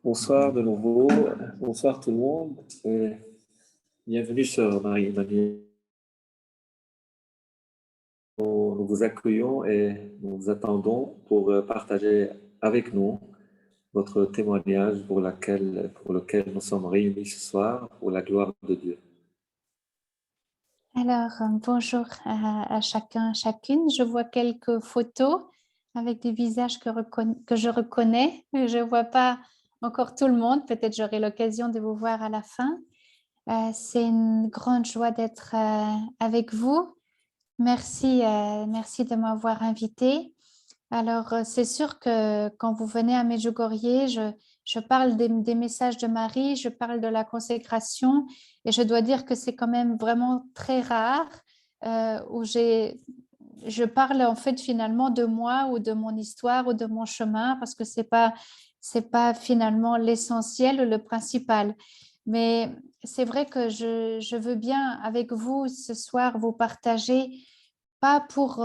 Bonsoir de nouveau, bonsoir tout le monde et bienvenue sur Marie-Emmanuel. Nous vous accueillons et nous vous attendons pour partager avec nous votre témoignage pour lequel nous sommes réunis ce soir pour la gloire de Dieu. Alors, bonjour à chacun, chacune. Je vois quelques photos avec des visages que je reconnais. Je ne vois pas encore tout le monde. Peut-être j'aurai l'occasion de vous voir à la fin. C'est une grande joie d'être avec vous. Merci, merci de m'avoir invitée. Alors, c'est sûr que quand vous venez à Medjugorje, je parle des messages de Marie, je parle de la consécration et je dois dire que c'est quand même vraiment très rare où je parle en fait finalement de moi ou de mon histoire ou de mon chemin parce que c'est pas finalement l'essentiel ou le principal. Mais c'est vrai que je veux bien avec vous ce soir vous partager, pas pour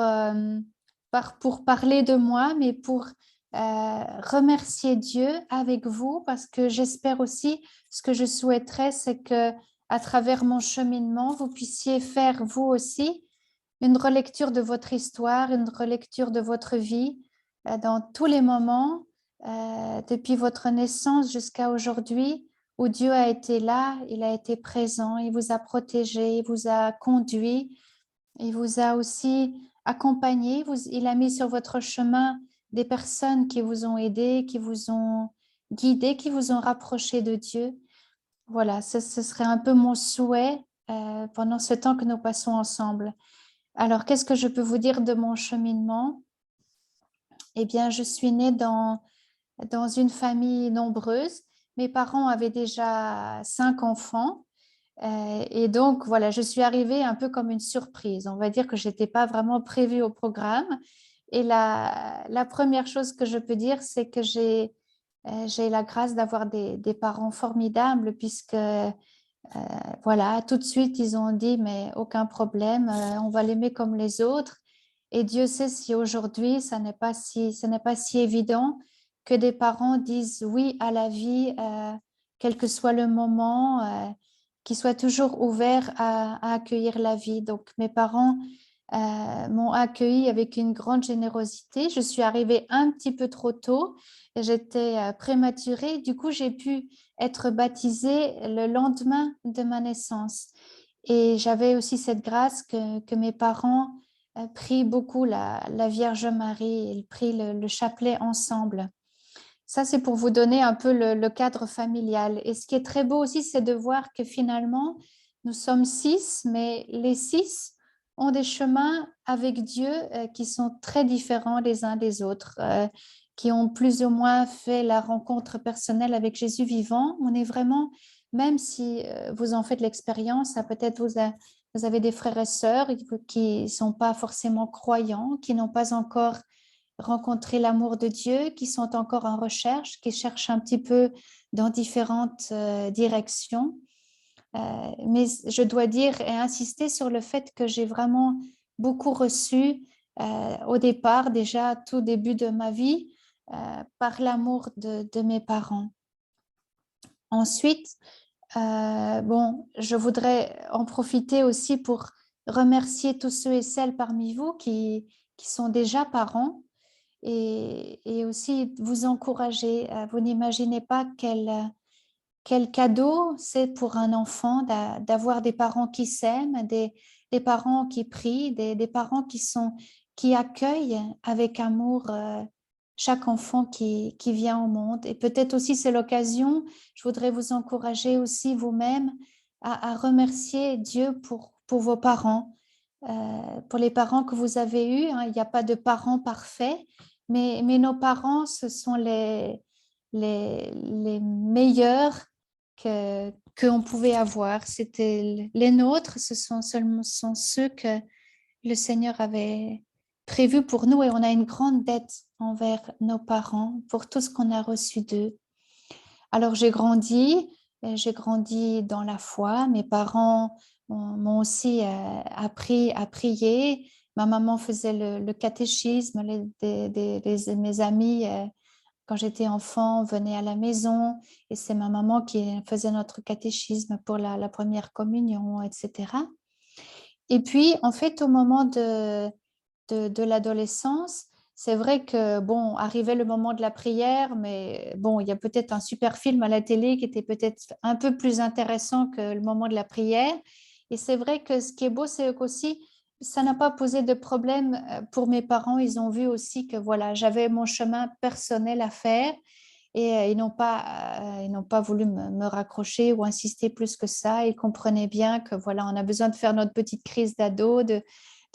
parler de moi, mais pour remercier Dieu avec vous, parce que j'espère aussi, ce que je souhaiterais, c'est que à travers mon cheminement, vous puissiez faire vous aussi une relecture de votre histoire, une relecture de votre vie dans tous les moments, depuis votre naissance jusqu'à aujourd'hui, où Dieu a été là, il a été présent, il vous a protégé, il vous a conduit, il vous a aussi accompagné, il a mis sur votre chemin des personnes qui vous ont aidé, qui vous ont guidé, qui vous ont rapproché de Dieu. Voilà, ce serait un peu mon souhait pendant ce temps que nous passons ensemble. Alors, qu'est-ce que je peux vous dire de mon cheminement? Eh bien, je suis née dans une famille nombreuse. Mes parents avaient déjà 5 enfants. Et donc, voilà, je suis arrivée un peu comme une surprise. On va dire que je n'étais pas vraiment prévue au programme. Et la première chose que je peux dire, c'est que j'ai la grâce d'avoir des parents formidables puisque, voilà, tout de suite, ils ont dit, mais aucun problème, on va l'aimer comme les autres. Et Dieu sait si aujourd'hui, ce n'est pas si évident que des parents disent oui à la vie, quel que soit le moment, qu'ils soient toujours ouverts à accueillir la vie. Donc, mes parents m'ont accueilli avec une grande générosité. Je suis arrivée un petit peu trop tôt. J'étais prématurée. Du coup, j'ai pu être baptisée le lendemain de ma naissance. Et j'avais aussi cette grâce que mes parents prient beaucoup la Vierge Marie. Ils prient le chapelet ensemble. Ça, c'est pour vous donner un peu le cadre familial. Et ce qui est très beau aussi, c'est de voir que finalement, nous sommes 6, mais les 6 ont des chemins avec Dieu qui sont très différents les uns des autres, qui ont plus ou moins fait la rencontre personnelle avec Jésus vivant. On est vraiment, même si vous en faites l'expérience, peut-être vous avez des frères et sœurs qui ne sont pas forcément croyants, qui n'ont pas encore rencontrer l'amour de Dieu, qui sont encore en recherche, qui cherchent un petit peu dans différentes directions. Mais je dois dire et insister sur le fait que j'ai vraiment beaucoup reçu au départ, déjà tout début de ma vie, par l'amour de mes parents. Ensuite, bon, je voudrais en profiter aussi pour remercier tous ceux et celles parmi vous qui sont déjà parents et aussi vous encourager. Vous n'imaginez pas quel cadeau c'est pour un enfant d'avoir des parents qui s'aiment, des parents qui prient, des parents qui accueillent avec amour chaque enfant qui vient au monde. Et peut-être aussi c'est l'occasion, je voudrais vous encourager aussi vous-même à remercier Dieu pour vos parents, pour les parents que vous avez eus. Hein. Il n'y a pas de parents parfaits, mais nos parents, ce sont les meilleurs qu'on pouvait avoir. C'était les nôtres, sont ceux que le Seigneur avait prévus pour nous et on a une grande dette envers nos parents pour tout ce qu'on a reçu d'eux. Alors j'ai grandi dans la foi. Mes parents m'ont aussi appris à prier. Ma maman faisait le catéchisme, mes amis quand j'étais enfant, venait à la maison et c'est ma maman qui faisait notre catéchisme pour la première communion, etc. Et puis, en fait, au moment de l'adolescence, c'est vrai que, bon, arrivait le moment de la prière, mais bon, il y a peut-être un super film à la télé qui était peut-être un peu plus intéressant que le moment de la prière. Et c'est vrai que ce qui est beau, c'est qu'aussi, ça n'a pas posé de problème pour mes parents. Ils ont vu aussi que, voilà, j'avais mon chemin personnel à faire et ils n'ont pas voulu me raccrocher ou insister plus que ça. Ils comprenaient bien que, voilà, on a besoin de faire notre petite crise d'ado, de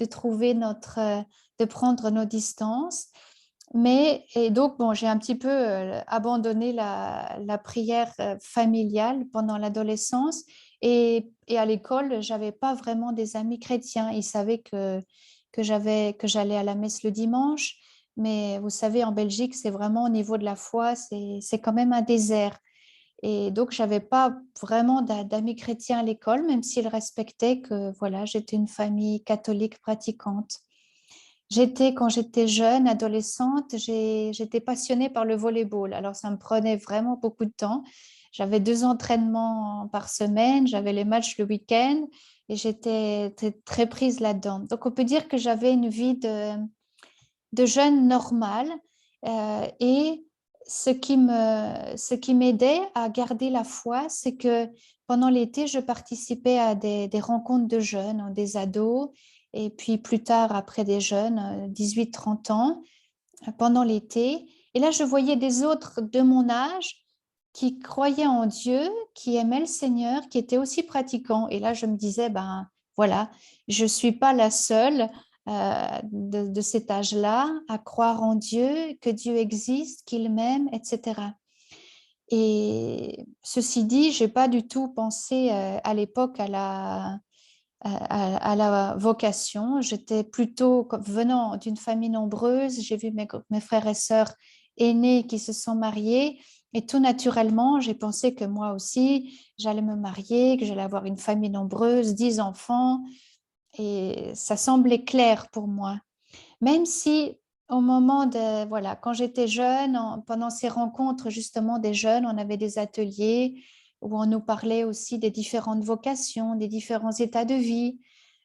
trouver de prendre nos distances. Mais, et donc, bon, j'ai un petit peu abandonné la prière familiale pendant l'adolescence et à l'école, j'avais pas vraiment des amis chrétiens. Ils savaient que j'allais à la messe le dimanche, mais vous savez, en Belgique, c'est vraiment au niveau de la foi, c'est quand même un désert. Et donc, j'avais pas vraiment d'amis chrétiens à l'école, même s'ils respectaient que voilà, j'étais une famille catholique pratiquante. Quand j'étais jeune, adolescente, j'étais passionnée par le volleyball. Alors, ça me prenait vraiment beaucoup de temps. J'avais 2 entraînements par semaine, j'avais les matchs le week-end et j'étais très prise là-dedans. Donc, on peut dire que j'avais une vie de jeune normale et ce qui m'aidait à garder la foi, c'est que pendant l'été, je participais à des rencontres de jeunes, hein, des ados, et puis plus tard, après des jeunes, 18-30 ans, pendant l'été. Et là, je voyais des autres de mon âge qui croyaient en Dieu, qui aimaient le Seigneur, qui étaient aussi pratiquants. Et là, je me disais, ben voilà, je ne suis pas la seule de cet âge-là à croire en Dieu, que Dieu existe, qu'il m'aime, etc. Et ceci dit, je n'ai pas du tout pensé à l'époque à la vocation. J'étais plutôt, venant d'une famille nombreuse, j'ai vu mes frères et sœurs aînés qui se sont mariés et tout naturellement, j'ai pensé que moi aussi, j'allais me marier, que j'allais avoir une famille nombreuse, 10 enfants et ça semblait clair pour moi. Même si au moment de, voilà, quand j'étais jeune, pendant ces rencontres justement des jeunes, on avait des ateliers où on nous parlait aussi des différentes vocations, des différents états de vie.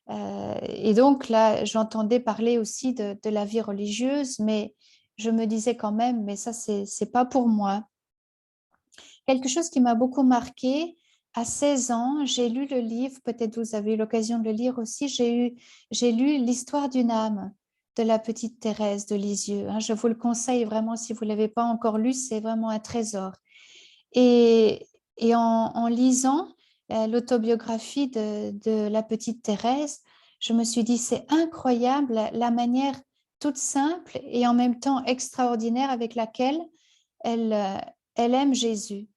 Et donc là, j'entendais parler aussi de la vie religieuse, mais je me disais quand même, mais ça, c'est pas pour moi. Quelque chose qui m'a beaucoup marqué, à 16 ans, j'ai lu le livre, peut-être vous avez eu l'occasion de le lire aussi, j'ai lu L'histoire d'une âme de la petite Thérèse de Lisieux. Je vous le conseille vraiment, si vous ne l'avez pas encore lu, c'est vraiment un trésor. Et, et en lisant l'autobiographie de la petite Thérèse, je me suis dit, c'est incroyable la manière toute simple et en même temps extraordinaire avec laquelle elle, elle aime Jésus.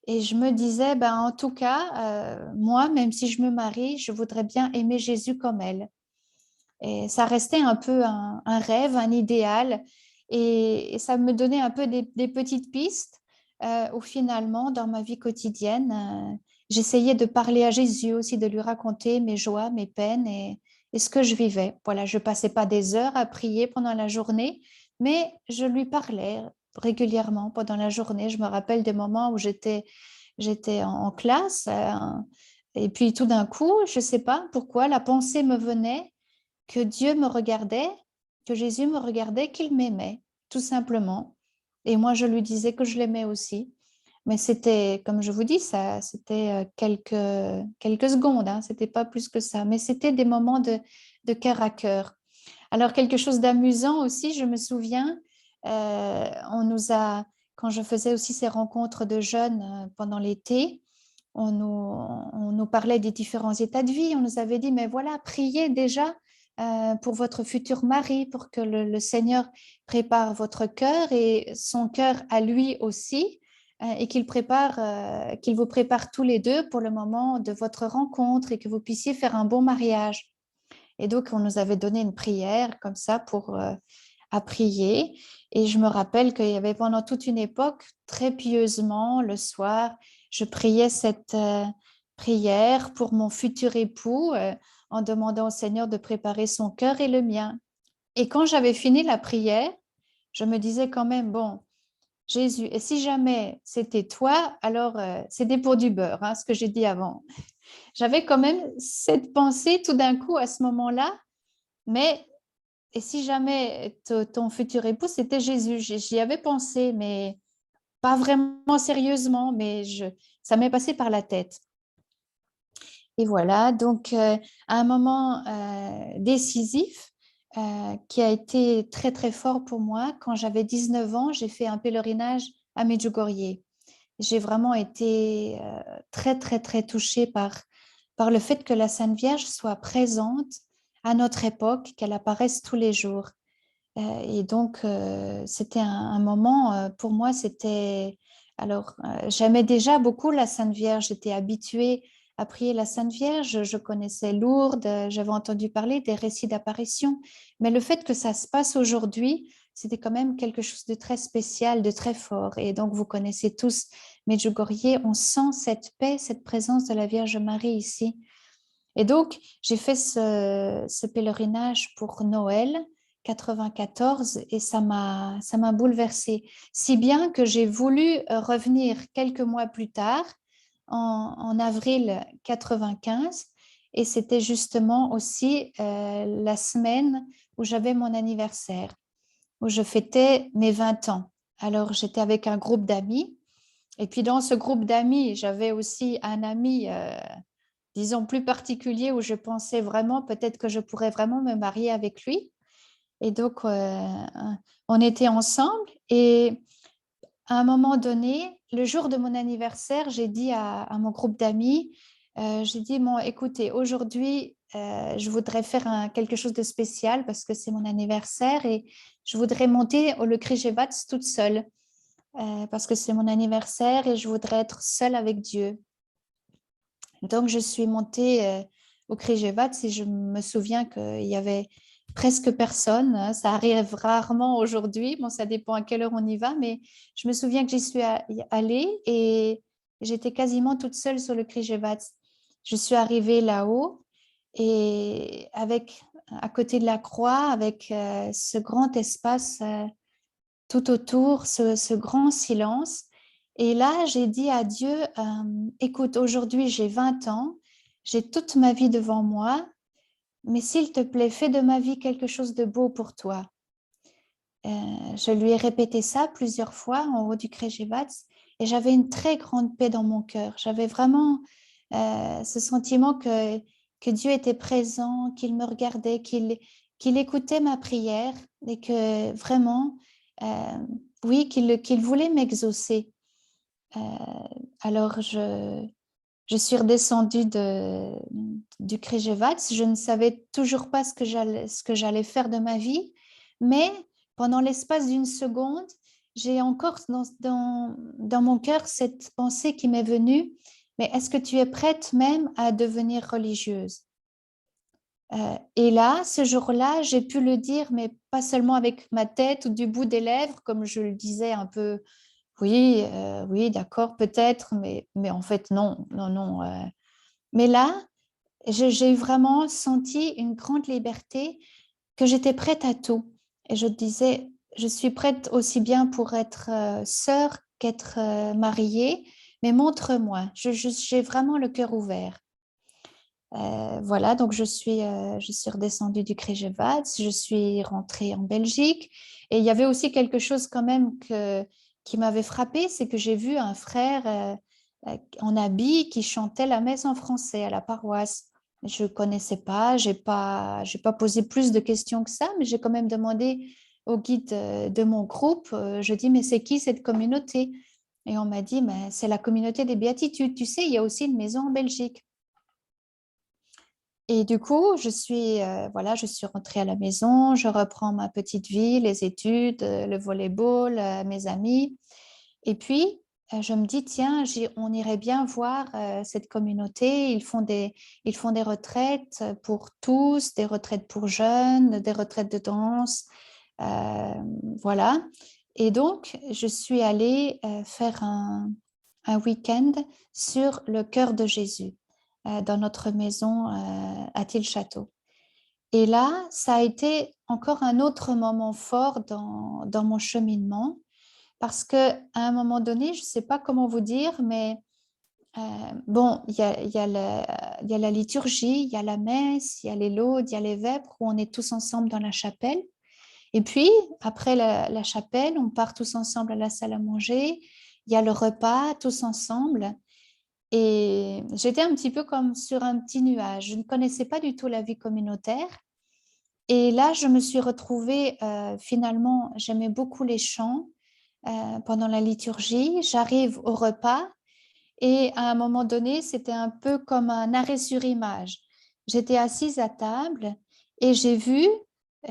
Et je me disais, ben, en tout cas, moi, même si je me marie, je voudrais bien aimer Jésus comme elle. Et ça restait un peu un rêve, un idéal. Et ça me donnait un peu des petites pistes où finalement, dans ma vie quotidienne, j'essayais de parler à Jésus aussi, de lui raconter mes joies, mes peines et ce que je vivais. Voilà, je ne passais pas des heures à prier pendant la journée, mais je lui parlais régulièrement pendant la journée. Je me rappelle des moments où j'étais en classe et puis tout d'un coup, je ne sais pas pourquoi, la pensée me venait que Dieu me regardait, que Jésus me regardait, qu'il m'aimait, tout simplement. Et moi, je lui disais que je l'aimais aussi. Mais c'était, comme je vous dis, ça, c'était quelques secondes, hein, c'était pas plus que ça. Mais c'était des moments de cœur à cœur. Alors, quelque chose d'amusant aussi, je me souviens, on nous a, quand je faisais aussi ces rencontres de jeunes pendant l'été, on nous parlait des différents états de vie. On nous avait dit, mais voilà, priez déjà pour votre futur mari, pour que le Seigneur prépare votre cœur et son cœur à lui aussi, et qu'il vous prépare tous les deux pour le moment de votre rencontre et que vous puissiez faire un bon mariage. Et donc, on nous avait donné une prière comme ça à prier. Et je me rappelle qu'il y avait pendant toute une époque, très pieusement, le soir, je priais cette prière pour mon futur époux en demandant au Seigneur de préparer son cœur et le mien. Et quand j'avais fini la prière, je me disais quand même, bon, Jésus, et si jamais c'était toi, alors c'était pour du beurre, hein, ce que j'ai dit avant. J'avais quand même cette pensée tout d'un coup à ce moment-là, mais et si jamais ton futur époux, c'était Jésus, j'y avais pensé, mais pas vraiment sérieusement, mais ça m'est passé par la tête. Et voilà, donc à un moment décisif qui a été très très fort pour moi, quand j'avais 19 ans, j'ai fait un pèlerinage à Medjugorje. J'ai vraiment été très très très touchée par le fait que la Sainte Vierge soit présente à notre époque, qu'elle apparaisse tous les jours. Et donc, c'était un moment, pour moi, c'était... Alors, j'aimais déjà beaucoup la Sainte Vierge, j'étais habituée à prier la Sainte Vierge, je connaissais Lourdes, j'avais entendu parler des récits d'apparition, mais le fait que ça se passe aujourd'hui, c'était quand même quelque chose de très spécial, de très fort. Et donc, vous connaissez tous Medjugorje, on sent cette paix, cette présence de la Vierge Marie ici. Et donc, j'ai fait ce pèlerinage pour Noël 94 et ça m'a bouleversée. Si bien que j'ai voulu revenir quelques mois plus tard, en avril 95, et c'était justement aussi la semaine où j'avais mon anniversaire, où je fêtais mes 20 ans. Alors, j'étais avec un groupe d'amis. Et puis, dans ce groupe d'amis, j'avais aussi un ami disons, plus particulier où je pensais vraiment peut-être que je pourrais vraiment me marier avec lui. Et donc, on était ensemble et à un moment donné, le jour de mon anniversaire, j'ai dit à mon groupe d'amis, j'ai dit, bon, écoutez, aujourd'hui, je voudrais faire quelque chose de spécial parce que c'est mon anniversaire et je voudrais monter le Križevac toute seule parce que c'est mon anniversaire et je voudrais être seule avec Dieu. Donc, je suis montée au Križevac et je me souviens qu'il y avait presque personne. Hein. Ça arrive rarement aujourd'hui. Bon, ça dépend à quelle heure on y va, mais je me souviens que j'y suis allée et j'étais quasiment toute seule sur le Križevac. Je suis arrivée là-haut et à côté de la croix, avec ce grand espace tout autour, ce grand silence. Et là, j'ai dit à Dieu, écoute, aujourd'hui j'ai 20 ans, j'ai toute ma vie devant moi, mais s'il te plaît, fais de ma vie quelque chose de beau pour toi. Je lui ai répété ça plusieurs fois en haut du Križevac et j'avais une très grande paix dans mon cœur. J'avais vraiment ce sentiment que Dieu était présent, qu'il me regardait, qu'il écoutait ma prière et que vraiment, oui, qu'il voulait m'exaucer. Euh, alors, je suis redescendue du Križevac. Je ne savais toujours pas ce que j'allais faire de ma vie, mais pendant l'espace d'une seconde, j'ai encore dans mon cœur cette pensée qui m'est venue, mais est-ce que tu es prête même à devenir religieuse? Et là, ce jour-là, j'ai pu le dire, mais pas seulement avec ma tête ou du bout des lèvres, comme je le disais un peu, oui, oui, d'accord, peut-être, mais en fait, non, non, non. Mais là, j'ai vraiment senti une grande liberté, que j'étais prête à tout. Et je disais, je suis prête aussi bien pour être sœur qu'être mariée, mais montre-moi, j'ai vraiment le cœur ouvert. Voilà, donc je suis redescendue du Križevac, je suis rentrée en Belgique et il y avait aussi quelque chose quand même qui m'avait frappée, c'est que j'ai vu un frère en habit qui chantait la messe en français à la paroisse. Je ne connaissais pas, j'ai pas posé plus de questions que ça, mais j'ai quand même demandé au guide de mon groupe, je dis, mais c'est qui cette communauté? Et on m'a dit, mais c'est la communauté des béatitudes. Tu sais, il y a aussi une maison en Belgique. Et du coup, voilà, je suis rentrée à la maison, je reprends ma petite vie, les études, le volleyball, mes amis. Et puis, je me dis, tiens, on irait bien voir cette communauté. Ils font des retraites pour tous, des retraites pour jeunes, des retraites de danse. Voilà. Et donc, je suis allée faire un week-end sur le cœur de Jésus dans notre maison à Tilchâteau. Et là, ça a été encore un autre moment fort dans mon cheminement parce qu'à un moment donné, je ne sais pas comment vous dire, mais bon, il y a la liturgie, il y a la messe, il y a les laudes, il y a les vêpres où on est tous ensemble dans la chapelle. Et puis, après la chapelle, on part tous ensemble à la salle à manger. Il y a le repas, tous ensemble. Et j'étais un petit peu comme sur un petit nuage. Je ne connaissais pas du tout la vie communautaire. Et là, je me suis retrouvée, finalement, j'aimais beaucoup les chants pendant la liturgie. J'arrive au repas et à un moment donné, c'était un peu comme un arrêt sur image. J'étais assise à table et j'ai vu,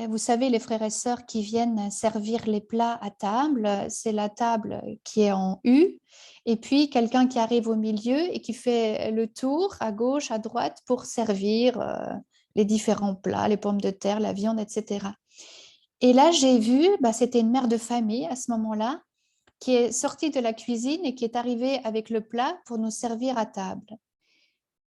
vous savez, les frères et sœurs qui viennent servir les plats à table, c'est la table qui est en U, et puis quelqu'un qui arrive au milieu et qui fait le tour à gauche, à droite pour servir les différents plats, les pommes de terre, la viande, etc. Et là, j'ai vu, c'était une mère de famille à ce moment-là, qui est sortie de la cuisine et qui est arrivée avec le plat pour nous servir à table.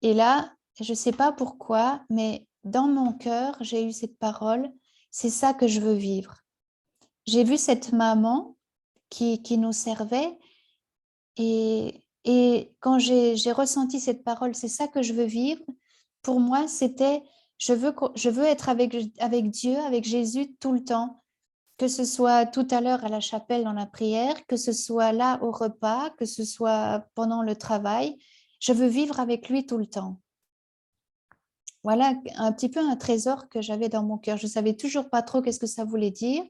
Et là, je ne sais pas pourquoi, mais dans mon cœur, j'ai eu cette parole, c'est ça que je veux vivre. J'ai vu cette maman qui nous servait et quand j'ai ressenti cette parole, c'est ça que je veux vivre, pour moi, c'était, je veux être avec Dieu, avec Jésus tout le temps, que ce soit tout à l'heure à la chapelle dans la prière, que ce soit là au repas, que ce soit pendant le travail, je veux vivre avec lui tout le temps. Voilà un petit peu un trésor que j'avais dans mon cœur. Je ne savais toujours pas trop qu'est-ce que ça voulait dire,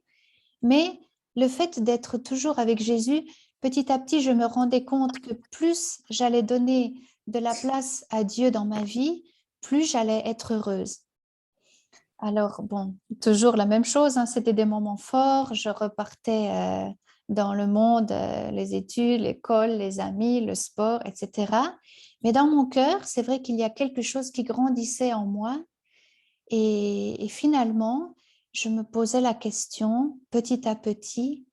mais le fait d'être toujours avec Jésus, petit à petit, je me rendais compte que plus j'allais donner de la place à Dieu dans ma vie, plus j'allais être heureuse. Alors, bon, toujours la même chose, hein, c'était des moments forts. Je repartais dans le monde, les études, l'école, les amis, le sport, etc. Mais dans mon cœur, c'est vrai qu'il y a quelque chose qui grandissait en moi. Et finalement, je me posais la question, petit à petit,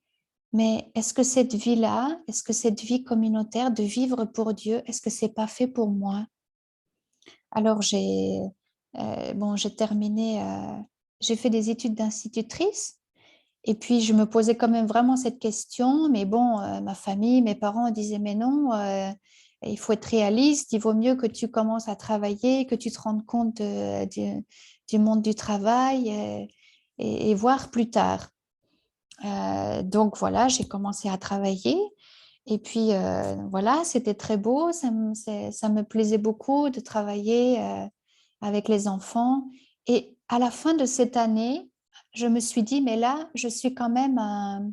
mais est-ce que cette vie-là, est-ce que cette vie communautaire de vivre pour Dieu, est-ce que c'est pas fait pour moi? Alors, j'ai terminé, j'ai fait des études d'institutrice et puis je me posais quand même vraiment cette question, mais bon, ma famille, mes parents disaient, mais non, il faut être réaliste, il vaut mieux que tu commences à travailler, que tu te rendes compte du monde du travail et voir plus tard. Donc voilà, j'ai commencé à travailler. Et puis voilà, c'était très beau, ça me plaisait beaucoup de travailler avec les enfants. Et à la fin de cette année, je me suis dit, mais là, je suis quand même un...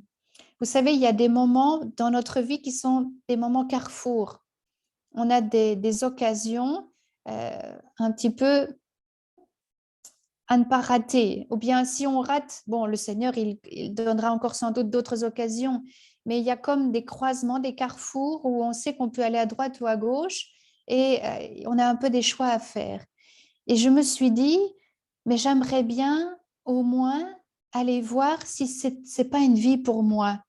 Vous savez, il y a des moments dans notre vie qui sont des moments carrefour. On a des occasions un petit peu à ne pas rater. Ou bien si on rate, bon, le Seigneur, il donnera encore sans doute d'autres occasions. Mais il y a comme des croisements, des carrefours où on sait qu'on peut aller à droite ou à gauche et on a un peu des choix à faire. Et je me suis dit, mais j'aimerais bien au moins aller voir si c'est pas une vie pour moi.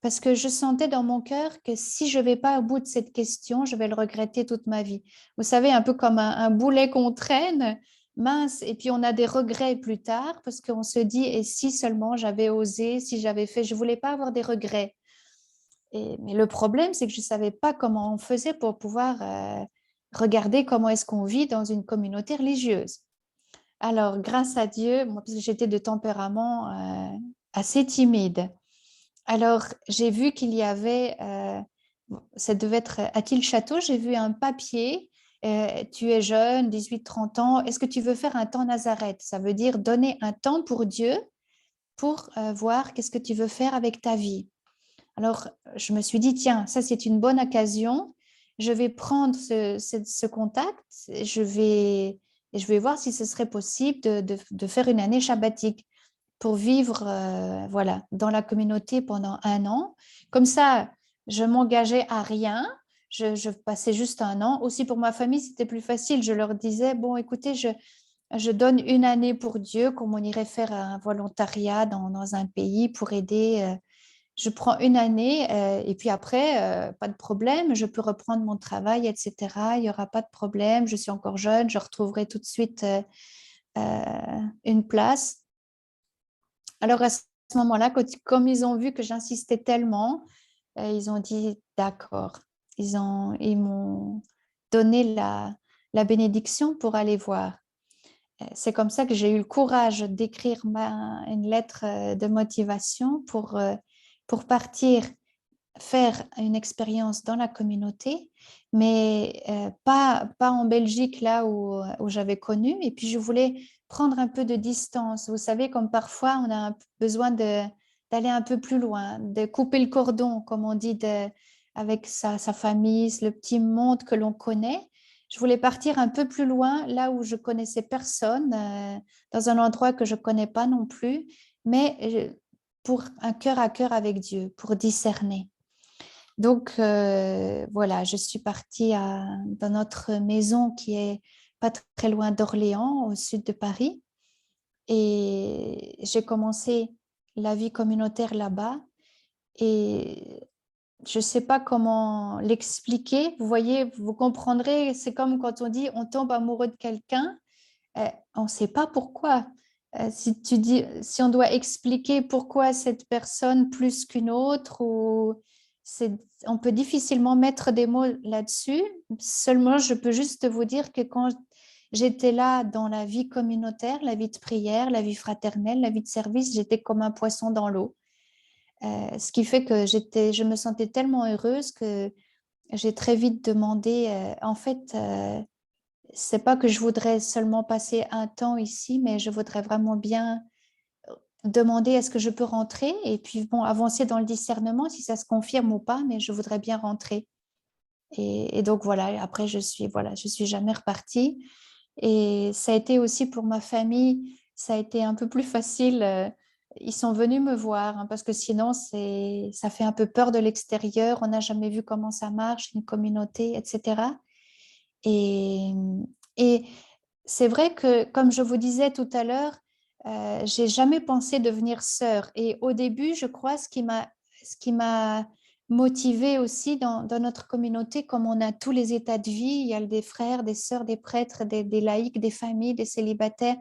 Parce que je sentais dans mon cœur que si je ne vais pas au bout de cette question, je vais le regretter toute ma vie. Vous savez, un peu comme un boulet qu'on traîne, mince, et puis on a des regrets plus tard parce qu'on se dit, et si seulement j'avais osé, si j'avais fait, je ne voulais pas avoir des regrets. Mais le problème, c'est que je ne savais pas comment on faisait pour pouvoir regarder comment est-ce qu'on vit dans une communauté religieuse. Alors, grâce à Dieu, moi, parce que j'étais de tempérament assez timide, alors, j'ai vu qu'il y avait, ça devait être à Tilchâteau, j'ai vu un papier, tu es jeune, 18-30 ans, est-ce que tu veux faire un temps Nazareth? Ça veut dire donner un temps pour Dieu pour voir qu'est-ce que tu veux faire avec ta vie. Alors, je me suis dit, tiens, ça c'est une bonne occasion, je vais prendre ce contact, je vais voir si ce serait possible de faire une année sabbatique pour vivre voilà, dans la communauté pendant 1 an. Comme ça, je m'engageais à rien. Je passais juste 1 an. Aussi pour ma famille, c'était plus facile. Je leur disais, bon, écoutez, je donne une année pour Dieu, comme on irait faire un volontariat dans un pays pour aider. Je prends une année et puis après, pas de problème, je peux reprendre mon travail, etc. Il n'y aura pas de problème, je suis encore jeune, je retrouverai tout de suite une place. Alors à ce moment-là, comme ils ont vu que j'insistais tellement, ils ont dit d'accord. Ils m'ont donné la bénédiction pour aller voir. C'est comme ça que j'ai eu le courage d'écrire une lettre de motivation pour partir faire une expérience dans la communauté, mais pas en Belgique, là où j'avais connu. Et puis, je voulais prendre un peu de distance. Vous savez, comme parfois, on a besoin d'aller un peu plus loin, de couper le cordon, comme on dit, avec sa famille, le petit monde que l'on connaît. Je voulais partir un peu plus loin, là où je connaissais personne, dans un endroit que je ne connais pas non plus, mais pour un cœur à cœur avec Dieu, pour discerner. Donc, voilà, je suis partie dans notre maison qui est pas très loin d'Orléans, au sud de Paris. Et j'ai commencé la vie communautaire là-bas. Et je ne sais pas comment l'expliquer. Vous voyez, vous comprendrez, c'est comme quand on dit on tombe amoureux de quelqu'un, on ne sait pas pourquoi. Si on doit expliquer pourquoi cette personne plus qu'une autre, on peut difficilement mettre des mots là-dessus. Seulement, je peux juste vous dire que quand j'étais là dans la vie communautaire, la vie de prière, la vie fraternelle, la vie de service, j'étais comme un poisson dans l'eau. Ce qui fait que je me sentais tellement heureuse que j'ai très vite demandé, en fait, c'est pas que je voudrais seulement passer un temps ici, mais je voudrais vraiment bien demander est-ce que je peux rentrer et puis bon, avancer dans le discernement si ça se confirme ou pas, mais je voudrais bien rentrer. Et donc voilà, après je suis jamais repartie. Et ça a été aussi pour ma famille, ça a été un peu plus facile. Ils sont venus me voir hein, parce que sinon ça fait un peu peur de l'extérieur. On n'a jamais vu comment ça marche, une communauté, etc. Et, et c'est vrai que, comme je vous disais tout à l'heure, j'ai jamais pensé devenir sœur. Et au début, je crois, ce qui m'a motivée aussi dans notre communauté, comme on a tous les états de vie, il y a des frères, des sœurs, des prêtres, des laïcs, des familles, des célibataires.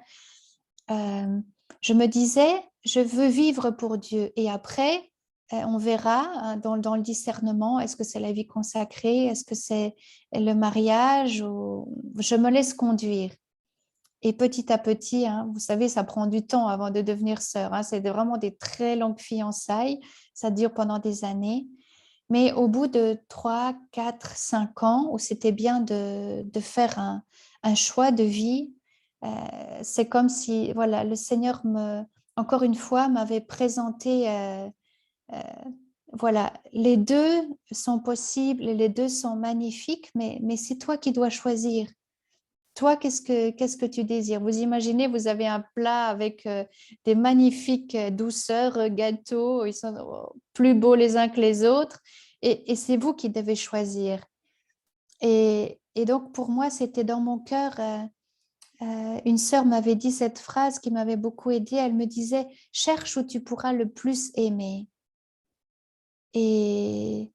Je me disais, je veux vivre pour Dieu. Et après, on verra hein, dans le discernement, est-ce que c'est la vie consacrée, est-ce que c'est le mariage, ou... je me laisse conduire. Et petit à petit, hein, vous savez, ça prend du temps avant de devenir sœur. Hein. C'est vraiment des très longues fiançailles. Ça dure pendant des années. Mais au bout de 3, 4, 5 ans, où c'était bien de faire un choix de vie, c'est comme si voilà, le Seigneur, encore une fois, m'avait présenté, euh, voilà, les deux sont possibles, les deux sont magnifiques, mais c'est toi qui dois choisir. Toi, qu'est-ce que tu désires? Vous imaginez, vous avez un plat avec des magnifiques douceurs, gâteaux, ils sont plus beaux les uns que les autres, et c'est vous qui devez choisir. Et donc, pour moi, c'était dans mon cœur, une sœur m'avait dit cette phrase qui m'avait beaucoup aidée, elle me disait, cherche où tu pourras le plus aimer. Et,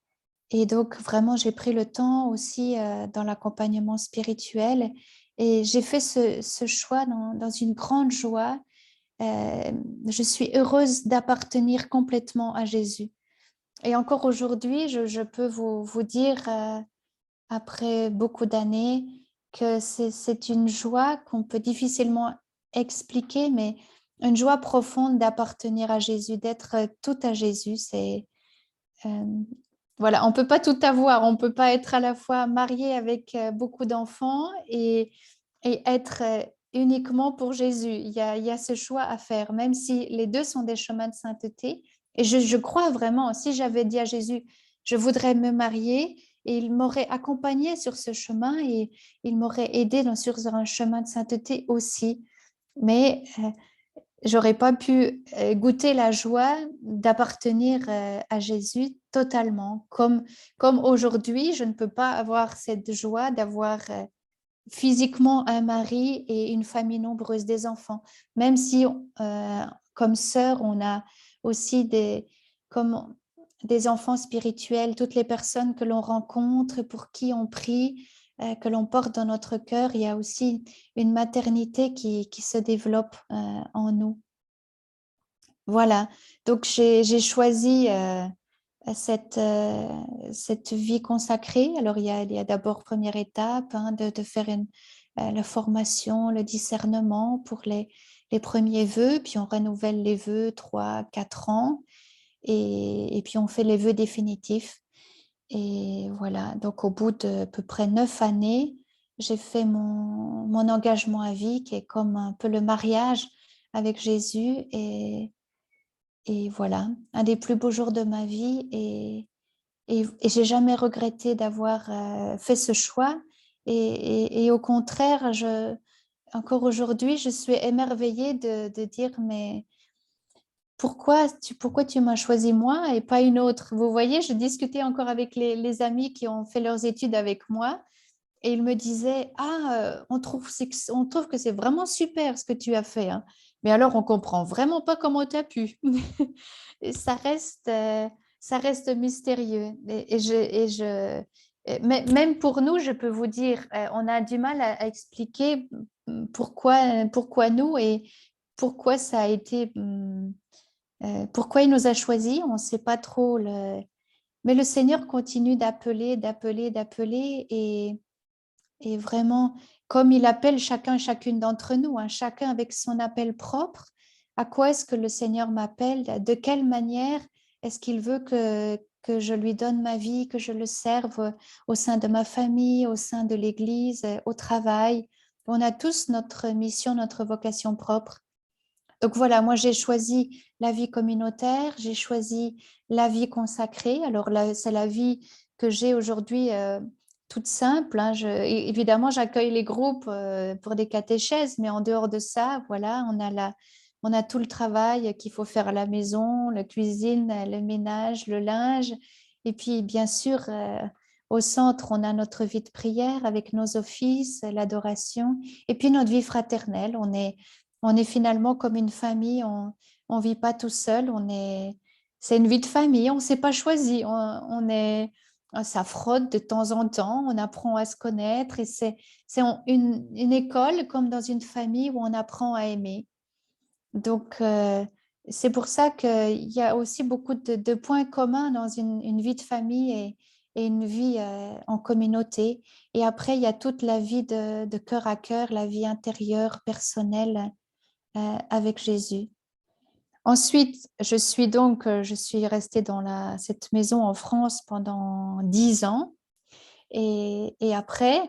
et donc, vraiment, j'ai pris le temps aussi dans l'accompagnement spirituel et j'ai fait ce choix dans une grande joie. Je suis heureuse d'appartenir complètement à Jésus. Et encore aujourd'hui, je peux vous dire, après beaucoup d'années, que c'est une joie qu'on peut difficilement expliquer, mais une joie profonde d'appartenir à Jésus, d'être tout à Jésus. Euh, voilà, on ne peut pas tout avoir. On ne peut pas être à la fois marié avec beaucoup d'enfants et être uniquement pour Jésus. Il y a ce choix à faire, même si les deux sont des chemins de sainteté. Et je crois vraiment, si j'avais dit à Jésus, je voudrais me marier, et il m'aurait accompagné sur ce chemin et il m'aurait aidé sur un chemin de sainteté aussi. Mais j'aurais pas pu goûter la joie d'appartenir à Jésus totalement. Comme aujourd'hui, je ne peux pas avoir cette joie d'avoir physiquement un mari et une famille nombreuse, des enfants. Même si, comme sœur, on a aussi comme des enfants spirituels, toutes les personnes que l'on rencontre, pour qui on prie, que l'on porte dans notre cœur, il y a aussi une maternité qui se développe en nous. Voilà. Donc, j'ai choisi cette vie consacrée. Alors, il y a d'abord, première étape, hein, de faire la formation, le discernement pour les premiers vœux, puis on renouvelle les vœux 3, 4 ans, et puis on fait les vœux définitifs. Et voilà, donc au bout de à peu près 9 années, j'ai fait mon engagement à vie, qui est comme un peu le mariage avec Jésus. Et voilà, un des plus beaux jours de ma vie. Et j'ai jamais regretté d'avoir fait ce choix. Et au contraire, encore aujourd'hui, je suis émerveillée de dire, mais pourquoi tu m'as choisi moi et pas une autre? Vous voyez, je discutais encore avec les amis qui ont fait leurs études avec moi, et ils me disaient, ah, on trouve que c'est vraiment super ce que tu as fait, hein. Mais alors, on comprend vraiment pas comment tu as pu. Et ça reste mystérieux. Même pour nous, je peux vous dire, on a du mal à expliquer pourquoi nous, et pourquoi ça a été, pourquoi il nous a choisis. On ne sait pas trop. Mais le Seigneur continue d'appeler, d'appeler, d'appeler. Et vraiment, comme il appelle chacun, chacune d'entre nous, hein, chacun avec son appel propre. À quoi est-ce que le Seigneur m'appelle? De quelle manière est-ce qu'il veut que je lui donne ma vie, que je le serve au sein de ma famille, au sein de l'Église, au travail? On a tous notre mission, notre vocation propre. Donc voilà, moi j'ai choisi la vie communautaire, j'ai choisi la vie consacrée. Alors là, c'est la vie que j'ai aujourd'hui, toute simple, hein. Évidemment, j'accueille les groupes pour des catéchèses, mais en dehors de ça, voilà, on a tout le travail qu'il faut faire à la maison, la cuisine, le ménage, le linge. Et puis, bien sûr, au centre, on a notre vie de prière avec nos offices, l'adoration, et puis notre vie fraternelle. On est finalement comme une famille, on vit pas tout seul, c'est une vie de famille, on s'est pas choisi, ça frotte de temps en temps, on apprend à se connaître, et c'est une école comme dans une famille où on apprend à aimer. Donc, c'est pour ça qu'il y a aussi beaucoup de points communs dans une vie de famille et une vie en communauté. Et après, il y a toute la vie de cœur à cœur, la vie intérieure, personnelle, avec Jésus. Ensuite, je suis restée dans cette maison en France pendant 10 ans. Et après,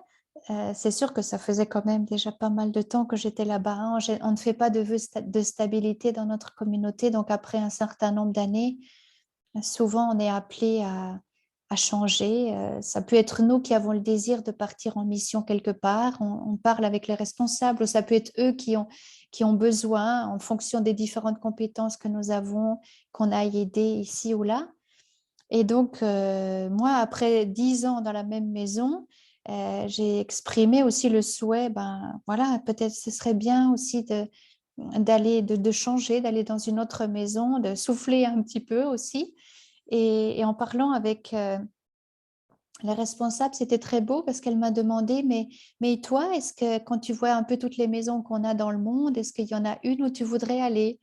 c'est sûr que ça faisait quand même déjà pas mal de temps que j'étais là-bas, hein. On ne fait pas de vœux de stabilité dans notre communauté. Donc, après un certain nombre d'années, souvent, on est appelé à changer. Ça peut être nous qui avons le désir de partir en mission quelque part. On parle avec les responsables, ou ça peut être eux qui ont besoin, en fonction des différentes compétences que nous avons, qu'on aille aider ici ou là. Et donc, moi, après 10 ans dans la même maison, j'ai exprimé aussi le souhait, ben voilà, peut-être ce serait bien aussi de changer, d'aller dans une autre maison, de souffler un petit peu aussi. Et en parlant avec la responsable, c'était très beau parce qu'elle m'a demandé, mais toi, est-ce que quand tu vois un peu toutes les maisons qu'on a dans le monde, est-ce qu'il y en a une où tu voudrais aller?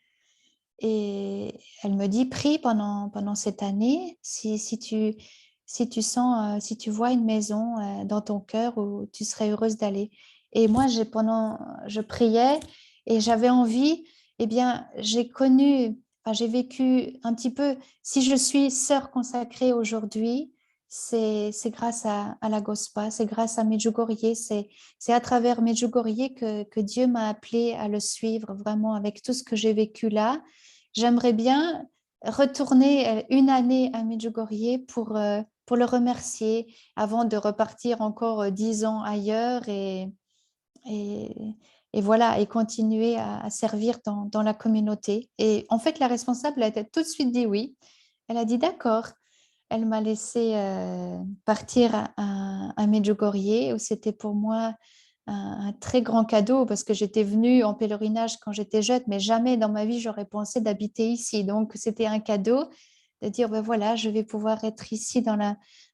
Et elle me dit, prie pendant cette année, si tu sens, si tu vois une maison dans ton cœur où tu serais heureuse d'aller. Et moi, je priais et j'avais envie, eh bien, j'ai vécu un petit peu, si je suis sœur consacrée aujourd'hui, c'est grâce à la Gospa, c'est grâce à Medjugorje, c'est à travers Medjugorje que Dieu m'a appelée à le suivre vraiment avec tout ce que j'ai vécu là. J'aimerais bien retourner une année à Medjugorje pour le remercier avant de repartir encore 10 ans ailleurs et, et voilà, et continuer à servir dans la communauté. Et en fait, la responsable a tout de suite dit oui. Elle a dit d'accord. Elle m'a laissé partir à Medjugorje, où c'était pour moi un très grand cadeau parce que j'étais venue en pèlerinage quand j'étais jeune, mais jamais dans ma vie j'aurais pensé d'habiter ici. Donc c'était un cadeau de dire, ben voilà, je vais pouvoir être ici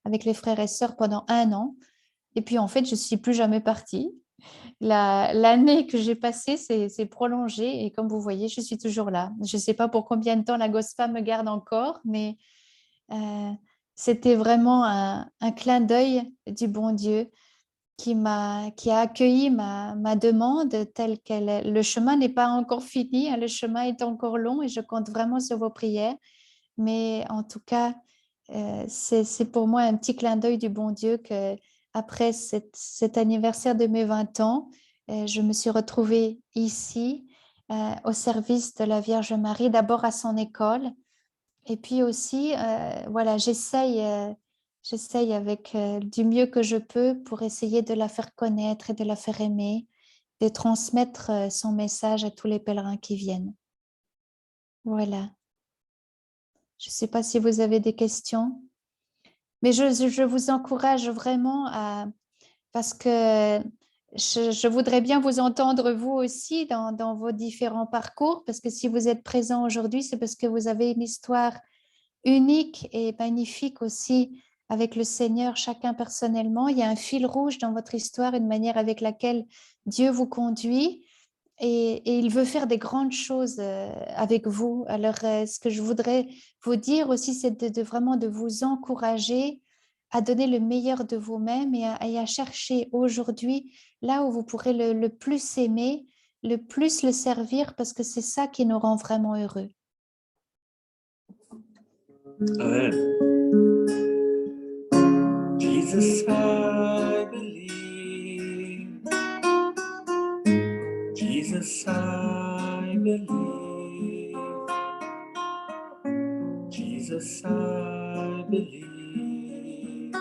avec les frères et sœurs pendant un an. Et puis en fait, je ne suis plus jamais partie. l'année que j'ai passée s'est prolongée et comme vous voyez, je suis toujours là. Je ne sais pas pour combien de temps la GOSPA me garde encore, mais euh, c'était vraiment un clin d'œil du bon Dieu qui a accueilli ma demande telle qu'elle est. Le chemin n'est pas encore fini, hein, le chemin est encore long et je compte vraiment sur vos prières. Mais en tout cas, c'est pour moi un petit clin d'œil du bon Dieu que après cet anniversaire de mes 20 ans, je me suis retrouvée ici au service de la Vierge Marie, d'abord à son école. Et puis aussi, voilà, j'essaye avec du mieux que je peux pour essayer de la faire connaître et de la faire aimer, de transmettre son message à tous les pèlerins qui viennent. Voilà. Je ne sais pas si vous avez des questions, mais je vous encourage vraiment parce que je voudrais bien vous entendre vous aussi dans vos différents parcours, parce que si vous êtes présent aujourd'hui, c'est parce que vous avez une histoire unique et magnifique aussi avec le Seigneur, chacun personnellement. Il y a un fil rouge dans votre histoire, une manière avec laquelle Dieu vous conduit et il veut faire des grandes choses avec vous. Alors, ce que je voudrais vous dire aussi, c'est vraiment de vous encourager à donner le meilleur de vous-même et à chercher aujourd'hui là où vous pourrez le plus aimer, le plus le servir, parce que c'est ça qui nous rend vraiment heureux. Amen. Jesus, I believe. Jesus, I believe. Jesus, I believe.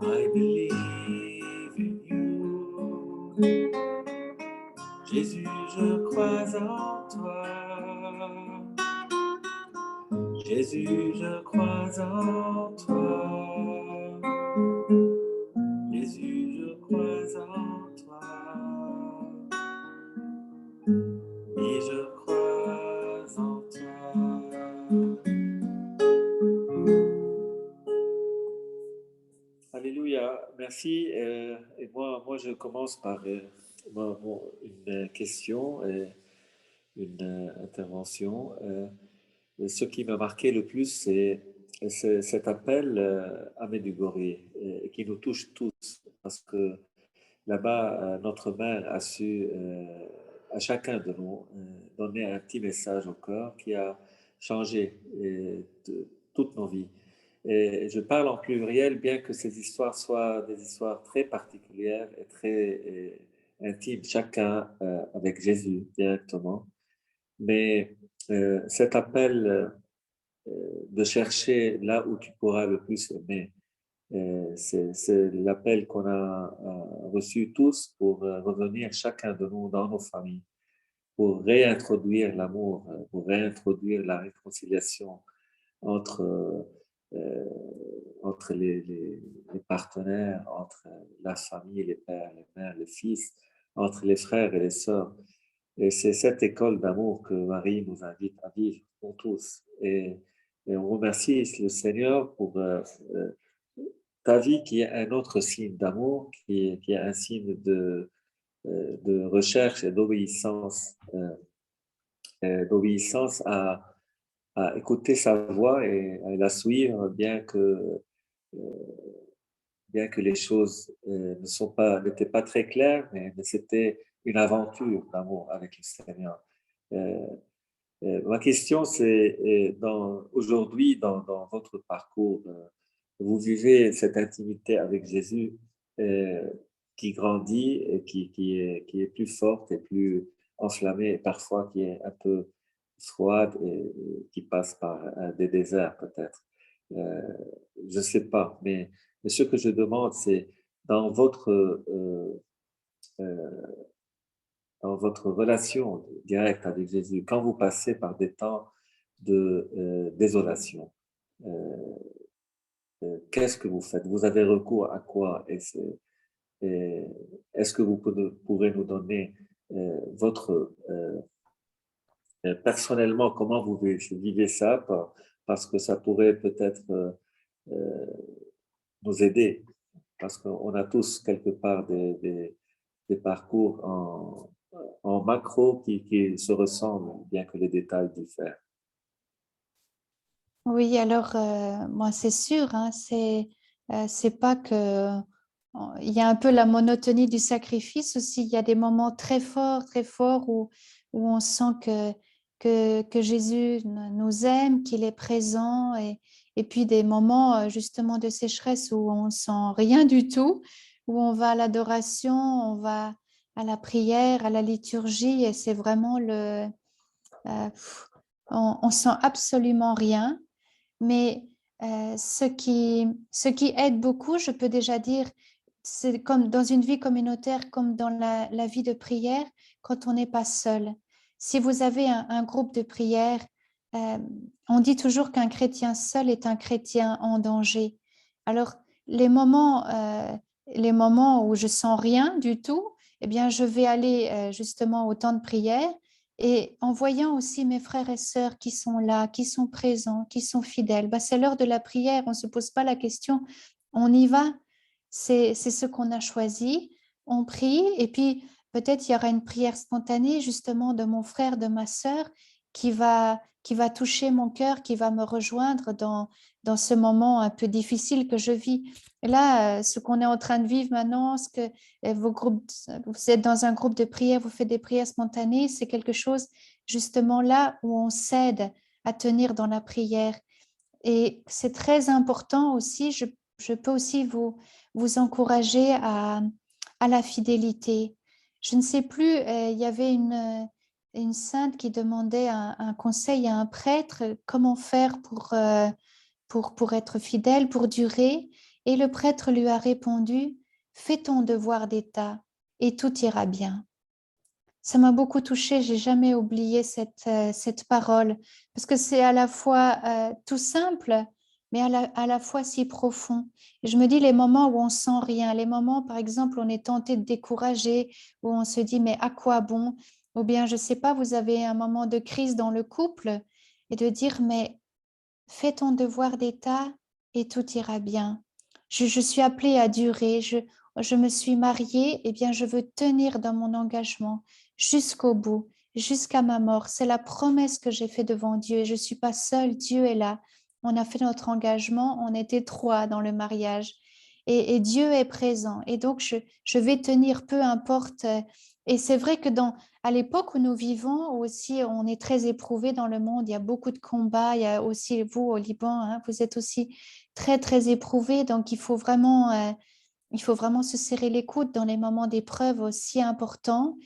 I believe in you. Jésus, je crois en toi. Jésus, je crois en toi. Jésus, je crois en toi. Oui, je crois en toi. Alléluia, merci. Et moi, je commence par une question et une intervention. Ce qui m'a marqué le plus, c'est cet appel à Medjugorje qui nous touche tous, parce que là-bas, notre mère a su à chacun de nous donner un petit message au cœur qui a changé toutes nos vies. Et je parle en pluriel, bien que ces histoires soient des histoires très particulières et très intimes, chacun avec Jésus directement. Mais cet appel de chercher là où tu pourras le plus aimer, c'est l'appel qu'on a reçu tous pour revenir chacun de nous dans nos familles, pour réintroduire l'amour, pour réintroduire la réconciliation entre, euh, entre les partenaires, entre la famille, les pères, les mères, les fils, entre les frères et les sœurs. Et c'est cette école d'amour que Marie nous invite à vivre pour tous. Et on remercie le Seigneur pour ta vie qui est un autre signe d'amour, qui est un signe de recherche et d'obéissance à écouter sa voix et à la suivre, euh, bien que les choses n'étaient pas très claires, mais c'était une aventure d'amour avec le Seigneur. Euh, Ma question, c'est aujourd'hui, dans votre parcours, vous vivez cette intimité avec Jésus euh, qui grandit et qui est plus forte et plus enflammée, et parfois qui est un peu froide et qui passe par des déserts peut-être. Euh, je ne sais pas, mais ce que je demande, c'est dans euh, dans votre relation directe avec Jésus, quand vous passez par des temps de désolation, euh, qu'est-ce que vous faites? Vous avez recours à quoi? Et est-ce que vous pourrez nous donner votre personnellement comment vous vivez ça? Parce que ça pourrait peut-être nous aider. parce qu'on a tous quelque part des parcours en macro qui se ressemblent, bien que les détails diffèrent. Oui, alors, moi, c'est sûr, hein, c'est pas que... Il y a un peu la monotonie du sacrifice aussi. Il y a des moments très forts où on sent que Jésus nous aime, qu'il est présent, et puis des moments justement de sécheresse où on sent rien du tout, où on va à l'adoration, on va à la prière, à la liturgie, et c'est vraiment euh, on sent absolument rien. Mais ce qui aide beaucoup, je peux déjà dire, c'est comme dans une vie communautaire, comme dans la vie de prière, quand on n'est pas seul. Si vous avez un groupe de prière, euh, on dit toujours qu'un chrétien seul est un chrétien en danger. Alors, les moments où je sens rien du tout, eh bien, je vais aller justement au temps de prière et en voyant aussi mes frères et sœurs qui sont là, qui sont présents, qui sont fidèles, bah, c'est l'heure de la prière, on ne se pose pas la question, on y va, c'est ce qu'on a choisi, on prie et puis peut-être il y aura une prière spontanée justement de mon frère, de ma sœur qui va toucher mon cœur, qui va me rejoindre dans ce moment un peu difficile que je vis. Et là, ce qu'on est en train de vivre maintenant, ce que vous êtes dans un groupe de prière, vous faites des prières spontanées, c'est quelque chose justement là où on s'aide à tenir dans la prière. Et c'est très important aussi, je peux aussi vous encourager à la fidélité. Je ne sais plus, il y avait une sainte qui demandait un conseil à un prêtre, comment faire pour être fidèle, pour durer. Et le prêtre lui a répondu, fais ton devoir d'État et tout ira bien. Ça m'a beaucoup touchée, j'ai jamais oublié cette parole, parce que c'est à la fois tout simple, mais à la fois si profond. Et je me dis, les moments où on sent rien, les moments, par exemple, où on est tenté de décourager, où on se dit, mais à quoi bon? Ou bien, je sais pas, vous avez un moment de crise dans le couple, et de dire, mais fais ton devoir d'État et tout ira bien. Je suis appelée à durer. Je me suis mariée, et bien je veux tenir dans mon engagement jusqu'au bout, jusqu'à ma mort. C'est la promesse que j'ai faite devant Dieu et je ne suis pas seule. Dieu est là. On a fait notre engagement. On était trois dans le mariage et Dieu est présent. Et donc, je vais tenir peu importe. Et c'est vrai que à l'époque où nous vivons aussi, on est très éprouvé dans le monde. Il y a beaucoup de combats. Il y a aussi vous au Liban, hein, vous êtes aussi très éprouvé. Donc, il faut vraiment se serrer les coudes dans les moments d'épreuve aussi importants,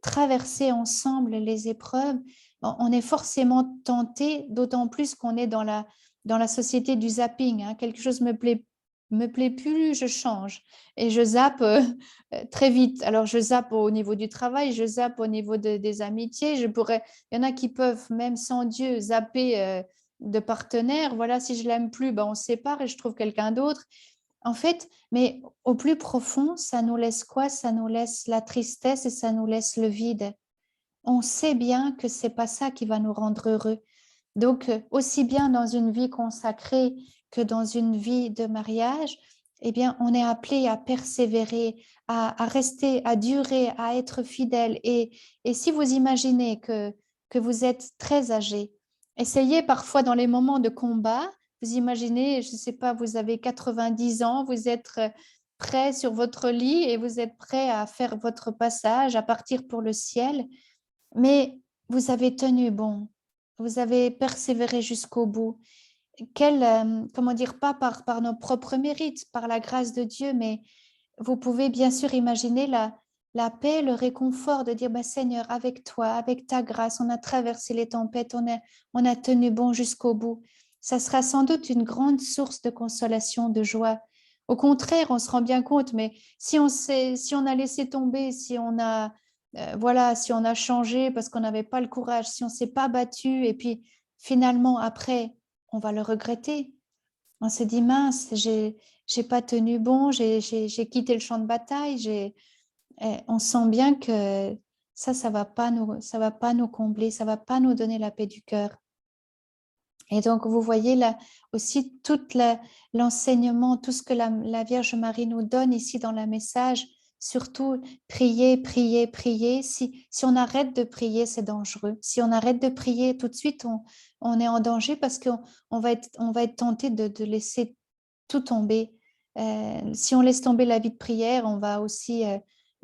traverser ensemble les épreuves. On est forcément tenté, d'autant plus qu'on est dans la société du zapping, hein. Quelque chose me plaît plus, je change et je zappe très vite. Alors je zappe au niveau du travail, je zappe au niveau des amitiés. Il y en a qui peuvent même sans Dieu zapper de partenaire. Voilà, si je l'aime plus, ben on se sépare et je trouve quelqu'un d'autre. En fait, mais au plus profond, ça nous laisse quoi? Ça nous laisse la tristesse et ça nous laisse le vide. On sait bien que c'est pas ça qui va nous rendre heureux. Donc, aussi bien dans une vie consacrée que dans une vie de mariage, eh bien, on est appelé à persévérer, à rester, à durer, à être fidèle. Et si vous imaginez que vous êtes très âgé, essayez parfois dans les moments de combat, vous imaginez, je ne sais pas, vous avez 90 ans, vous êtes prêt sur votre lit et vous êtes prêt à faire votre passage, à partir pour le ciel, mais vous avez tenu bon, vous avez persévéré jusqu'au bout. Comment dire, pas par nos propres mérites, par la grâce de Dieu, mais vous pouvez bien sûr imaginer la paix, le réconfort de dire, bah, Seigneur, avec toi, avec ta grâce, on a traversé les tempêtes, on a tenu bon jusqu'au bout. Ça sera sans doute une grande source de consolation, de joie. Au contraire, on se rend bien compte, mais si on a laissé tomber, si on a, voilà, si on a changé parce qu'on n'avait pas le courage, si on s'est pas battu, et puis finalement, après, on va le regretter. On se dit, mince, j'ai pas tenu bon, j'ai quitté le champ de bataille. On sent bien que ça va pas nous combler, ça va pas nous donner la paix du cœur. Et donc, vous voyez là aussi tout l'enseignement, tout ce que la Vierge Marie nous donne ici dans le message. Surtout, prier, prier, prier. Si on arrête de prier, c'est dangereux. Si on arrête de prier tout de suite, on est en danger parce qu'on va être tenté de laisser tout tomber. Si on laisse tomber la vie de prière, on va aussi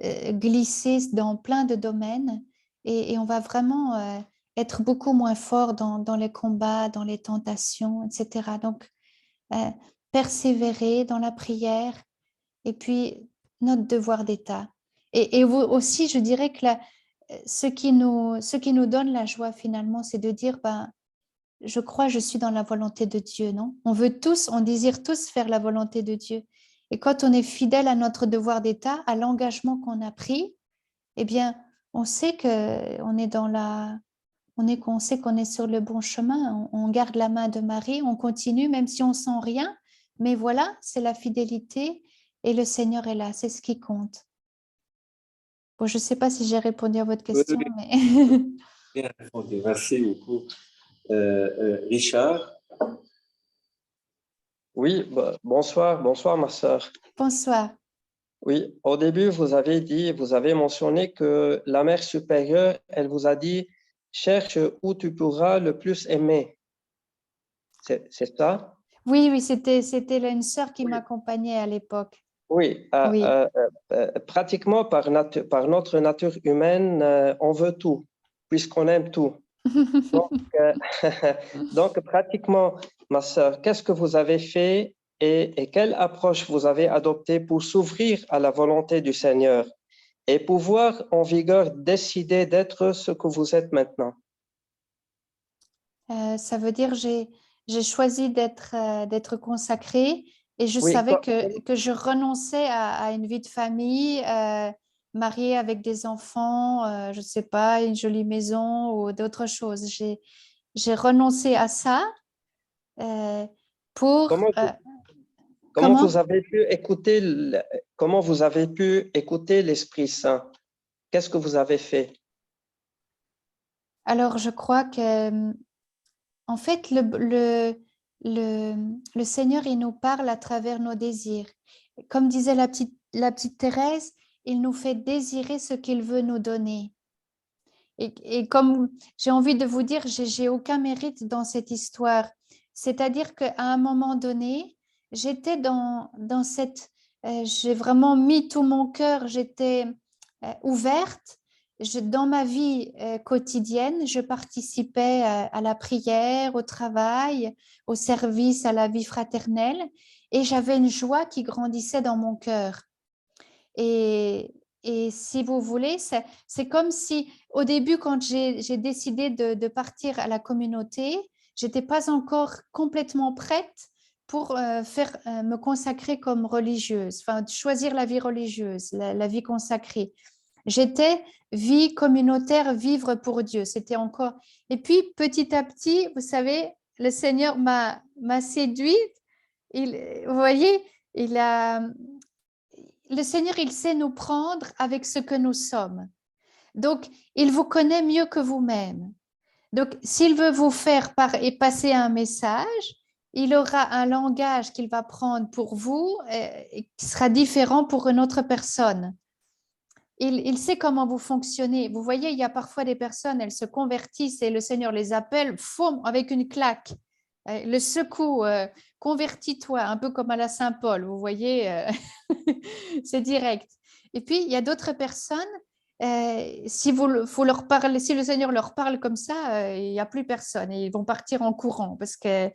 glisser dans plein de domaines et on va vraiment être beaucoup moins fort dans les combats, dans les tentations, etc. Donc, persévérer dans la prière et puis notre devoir d'État. Et vous aussi, je dirais que ce qui nous donne la joie finalement, c'est de dire, ben, je crois, je suis dans la volonté de Dieu, non? On désire tous faire la volonté de Dieu. Et quand on est fidèle à notre devoir d'État, à l'engagement qu'on a pris, eh bien, on sait qu'on est on sait qu'on est sur le bon chemin. On garde la main de Marie, on continue, même si on sent rien. Mais voilà, c'est la fidélité et le Seigneur est là, c'est ce qui compte. Bon, je ne sais pas si j'ai répondu à votre Oui, question, oui, mais bien répondu. Merci beaucoup. Richard, Oui, bonsoir, bonsoir ma sœur. bonsoir. Oui, au début, vous avez mentionné que la mère supérieure, elle vous a dit, cherche où tu pourras le plus aimer. C'est ça? Oui, oui, c'était une sœur qui Oui. m'accompagnait à l'époque. Oui, Oui. pratiquement par notre nature humaine, on veut tout, puisqu'on aime tout. Donc, donc, pratiquement, ma sœur, qu'est-ce que vous avez fait et quelle approche vous avez adoptée pour s'ouvrir à la volonté du Seigneur et pouvoir en vigueur décider d'être ce que vous êtes maintenant? Ça veut dire j'ai choisi d'être consacrée et je Oui, savais que je renonçais à une vie de famille, mariée avec des enfants, je ne sais pas, une jolie maison ou d'autres choses. J'ai renoncé à ça euh, pour comment, comment comment? vous avez pu écouter, comment vous avez pu écouter l'Esprit Saint? Qu'est-ce que vous avez fait? Alors, je crois que en fait, le Seigneur, il nous parle à travers nos désirs. Comme disait la petite Thérèse, il nous fait désirer ce qu'il veut nous donner. Et comme j'ai envie de vous dire, j'ai aucun mérite dans cette histoire. C'est-à-dire qu'à un moment donné, j'étais dans cette... j'ai vraiment mis tout mon cœur, j'étais ouverte. Dans ma vie quotidienne, je participais à la prière, au travail, au service, à la vie fraternelle, et j'avais une joie qui grandissait dans mon cœur. Et, et si vous voulez, c'est comme si au début, quand j'ai décidé de partir à la communauté, j'étais pas encore complètement prête pour me consacrer comme religieuse, enfin choisir la vie religieuse, la vie consacrée. J'étais vie communautaire, vivre pour Dieu. C'était encore. Et puis petit à petit, vous savez, le Seigneur m'a séduite. Vous voyez, il a le Seigneur, il sait nous prendre avec ce que nous sommes. Donc, il vous connaît mieux que vous-même. Donc, s'il veut vous faire et passer un message, il aura un langage qu'il va prendre pour vous qui sera différent pour une autre personne. Il sait comment vous fonctionnez. Vous voyez, il y a parfois des personnes, elles se convertissent et le Seigneur les appelle, foum, avec une claque. Le secoue, convertis-toi, un peu comme à la Saint-Paul, vous voyez, c'est direct. Et puis, il y a d'autres personnes, faut leur parler, si le Seigneur leur parle comme ça, il n'y a plus personne et ils vont partir en courant parce que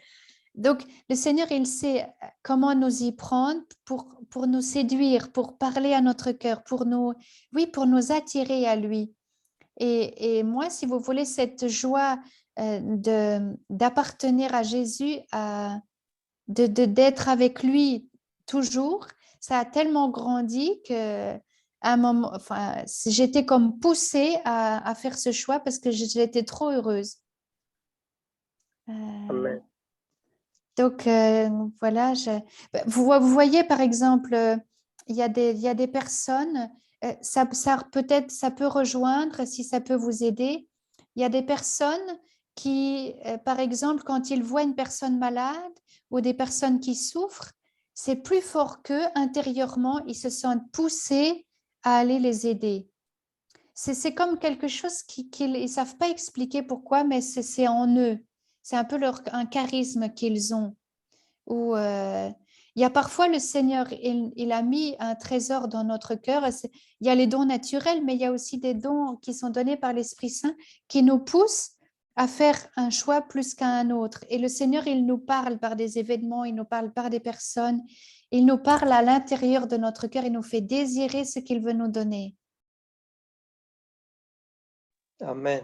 donc, le Seigneur, il sait comment nous y prendre pour nous séduire, pour parler à notre cœur, oui, pour nous attirer à lui. Et moi, si vous voulez, cette joie d'appartenir à Jésus, d'être avec lui toujours, ça a tellement grandi que à un moment, enfin, j'étais comme poussée à faire ce choix parce que j'étais trop heureuse. Amen. Donc, voilà, vous voyez, par exemple, il y a des personnes, peut-être ça peut rejoindre, si ça peut vous aider, il y a des personnes qui, par exemple, quand ils voient une personne malade ou des personnes qui souffrent, c'est plus fort qu'eux, intérieurement, ils se sentent poussés à aller les aider. C'est comme quelque chose qu'ils ne savent pas expliquer pourquoi, mais c'est en eux. C'est un peu un charisme qu'ils ont. Où, il y a parfois le Seigneur, il a mis un trésor dans notre cœur. Il y a les dons naturels, mais il y a aussi des dons qui sont donnés par l'Esprit Saint qui nous poussent à faire un choix plus qu'un autre. Et le Seigneur, il nous parle par des événements, il nous parle par des personnes, il nous parle à l'intérieur de notre cœur, il nous fait désirer ce qu'il veut nous donner. Amen.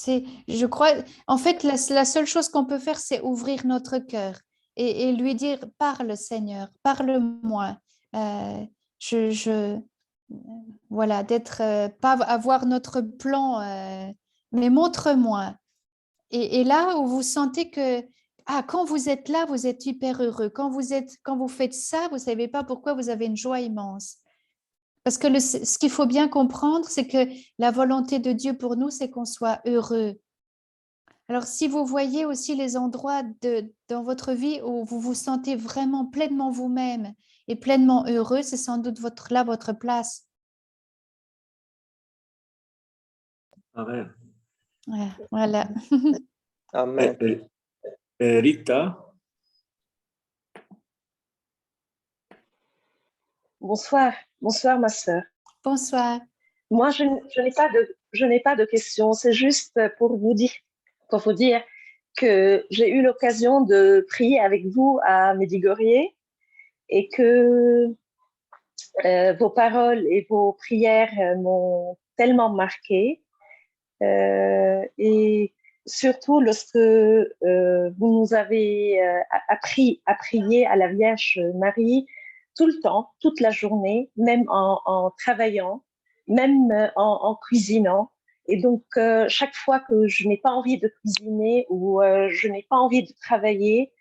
Je crois, en fait, la seule chose qu'on peut faire, c'est ouvrir notre cœur et lui dire, parle Seigneur, parle-moi. Voilà, pas avoir notre plan, mais montre-moi. Et là où vous sentez que, quand vous êtes là, vous êtes hyper heureux. Quand vous faites ça, vous ne savez pas pourquoi vous avez une joie immense. Parce que ce qu'il faut bien comprendre, c'est que la volonté de Dieu pour nous, c'est qu'on soit heureux. Alors, si vous voyez aussi les endroits dans votre vie où vous vous sentez vraiment pleinement vous-même et pleinement heureux, c'est sans doute votre place. Amen. Voilà. Amen. Rita, Bonsoir, bonsoir ma sœur. Bonsoir. Moi, je n'ai pas de questions. C'est juste pour vous dire que j'ai eu l'occasion de prier avec vous à Medjugorje et que vos paroles et vos prières m'ont tellement marquée. Et surtout lorsque vous nous avez appris à prier à la Vierge Marie tout le temps, toute la journée, même en travaillant, même en cuisinant. Et donc, chaque fois que je n'ai pas envie de cuisiner ou je n'ai pas envie de travailler,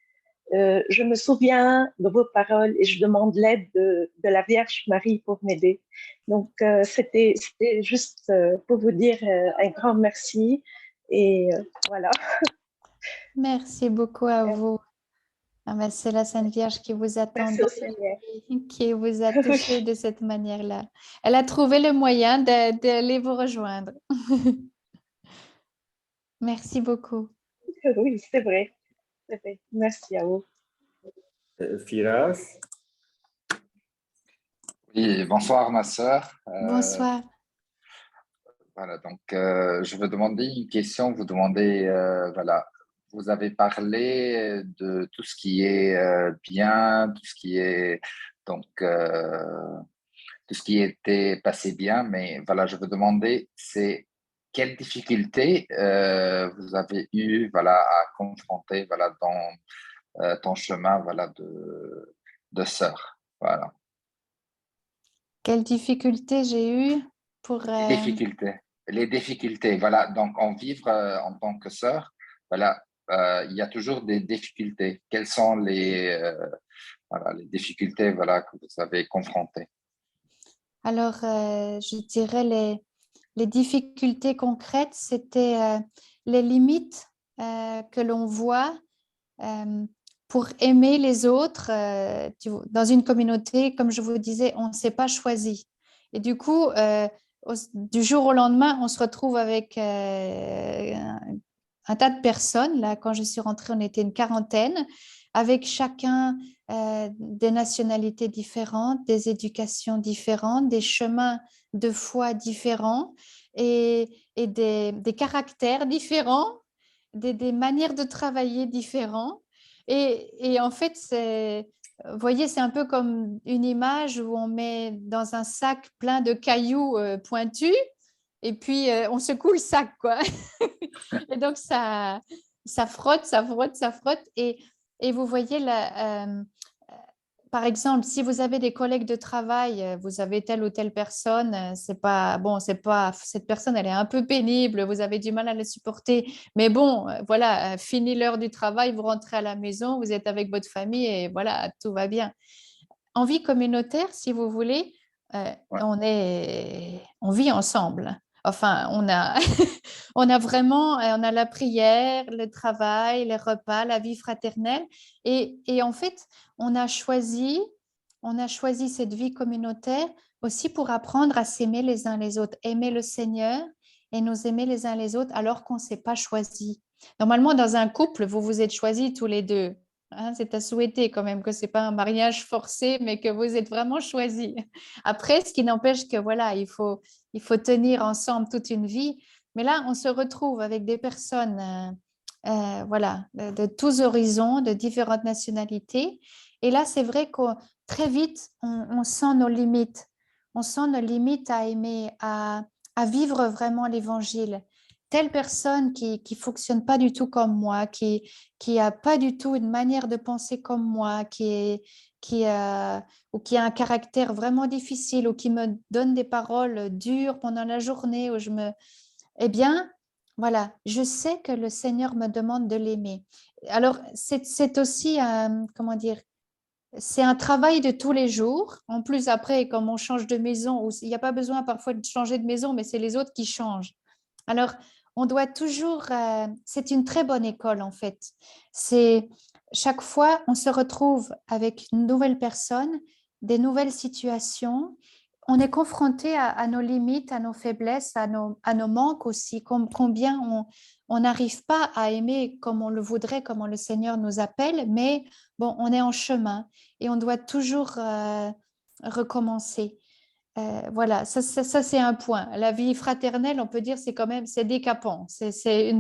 je me souviens de vos paroles et je demande l'aide de la Vierge Marie pour m'aider. Donc, c'était juste pour vous dire un grand merci. Et voilà. Merci beaucoup à vous. C'est la Sainte Vierge qui vous attend, Merci au Seigneur. qui vous a touché de cette manière-là. Elle a trouvé le moyen d'aller vous rejoindre. Merci beaucoup. Oui, c'est vrai. Merci à vous. Firas. Oui, bonsoir ma sœur. Bonsoir. Voilà, donc je veux demander une question. Vous demandez, voilà, vous avez parlé de tout ce qui est bien, tout ce qui est donc tout ce qui était passé bien, mais voilà, je veux demander, c'est quelles difficultés vous avez eu, voilà, à confronter, voilà, dans ton chemin, voilà, de sœur, voilà. Quelles difficultés j'ai eues pour... Les difficultés, voilà. Donc, en vivre en tant que sœur, voilà, il y a toujours des difficultés. Quelles sont voilà, les difficultés, voilà, que vous avez confrontées? Alors, je dirais les difficultés concrètes, c'était les limites que l'on voit pour aimer les autres. Dans une communauté, comme je vous disais, on ne s'est pas choisi. Et du coup, du jour au lendemain, on se retrouve avec un tas de personnes. Là, quand je suis rentrée, on était une quarantaine, avec chacun des nationalités différentes, des éducations différentes, des chemins de foi différents et des caractères différents, des manières de travailler différentes. Et en fait, vous voyez, c'est un peu comme une image où on met dans un sac plein de cailloux pointus et puis on secoue le sac, quoi. Et donc, ça frotte, ça frotte, ça frotte. Et vous voyez, par exemple, si vous avez des collègues de travail, vous avez telle ou telle personne, c'est pas bon, c'est pas cette personne, elle est un peu pénible, vous avez du mal à la supporter. Mais bon, voilà, fini l'heure du travail, vous rentrez à la maison, vous êtes avec votre famille et voilà, tout va bien. En vie communautaire, si vous voulez, Ouais. on vit ensemble. enfin, on a vraiment, on a la prière, le travail, les repas, la vie fraternelle. Et en fait, on a choisi cette vie communautaire aussi pour apprendre à s'aimer les uns les autres, aimer le Seigneur et nous aimer les uns les autres alors qu'on ne s'est pas choisi. Normalement, dans un couple, vous vous êtes choisis tous les deux. Hein, c'est à souhaiter quand même que ce n'est pas un mariage forcé, mais que vous êtes vraiment choisis. Après, ce qui n'empêche que voilà, il faut tenir ensemble toute une vie. Mais là, on se retrouve avec des personnes voilà, de tous horizons, de différentes nationalités. Et là, c'est vrai que très vite, on sent nos limites. On sent nos limites à aimer, à vivre vraiment l'évangile. Telle personne qui ne fonctionne pas du tout comme moi, qui a pas du tout une manière de penser comme moi, ou qui a un caractère vraiment difficile, ou qui me donne des paroles dures pendant la journée, eh bien, voilà, je sais que le Seigneur me demande de l'aimer. Alors, c'est aussi, comment dire, c'est un travail de tous les jours. En plus, après, comme on change de maison, il n'y a pas besoin parfois de changer de maison, mais c'est les autres qui changent. Alors, on doit toujours, c'est une très bonne école en fait. C'est chaque fois, on se retrouve avec une nouvelle personne, des nouvelles situations. On est confronté à nos limites, à nos faiblesses, à nos manques aussi, combien on n'arrive pas à aimer comme on le voudrait, comme le Seigneur nous appelle, mais bon, on est en chemin et on doit toujours recommencer. Voilà, ça c'est un point. La vie fraternelle, on peut dire, c'est décapant. C'est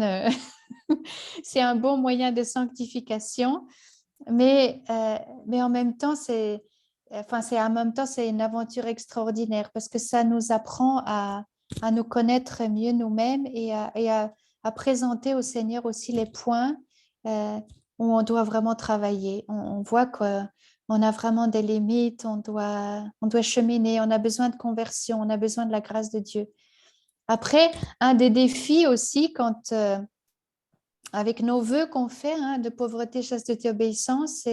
un bon moyen de sanctification, mais en même temps, c'est une aventure extraordinaire parce que ça nous apprend à nous connaître mieux nous-mêmes et à présenter au Seigneur aussi les points où on doit vraiment travailler. On voit qu'on a vraiment des limites, on doit cheminer, on a besoin de conversion, on a besoin de la grâce de Dieu. Après, un des défis aussi, avec nos vœux qu'on fait de pauvreté, chasteté, obéissance,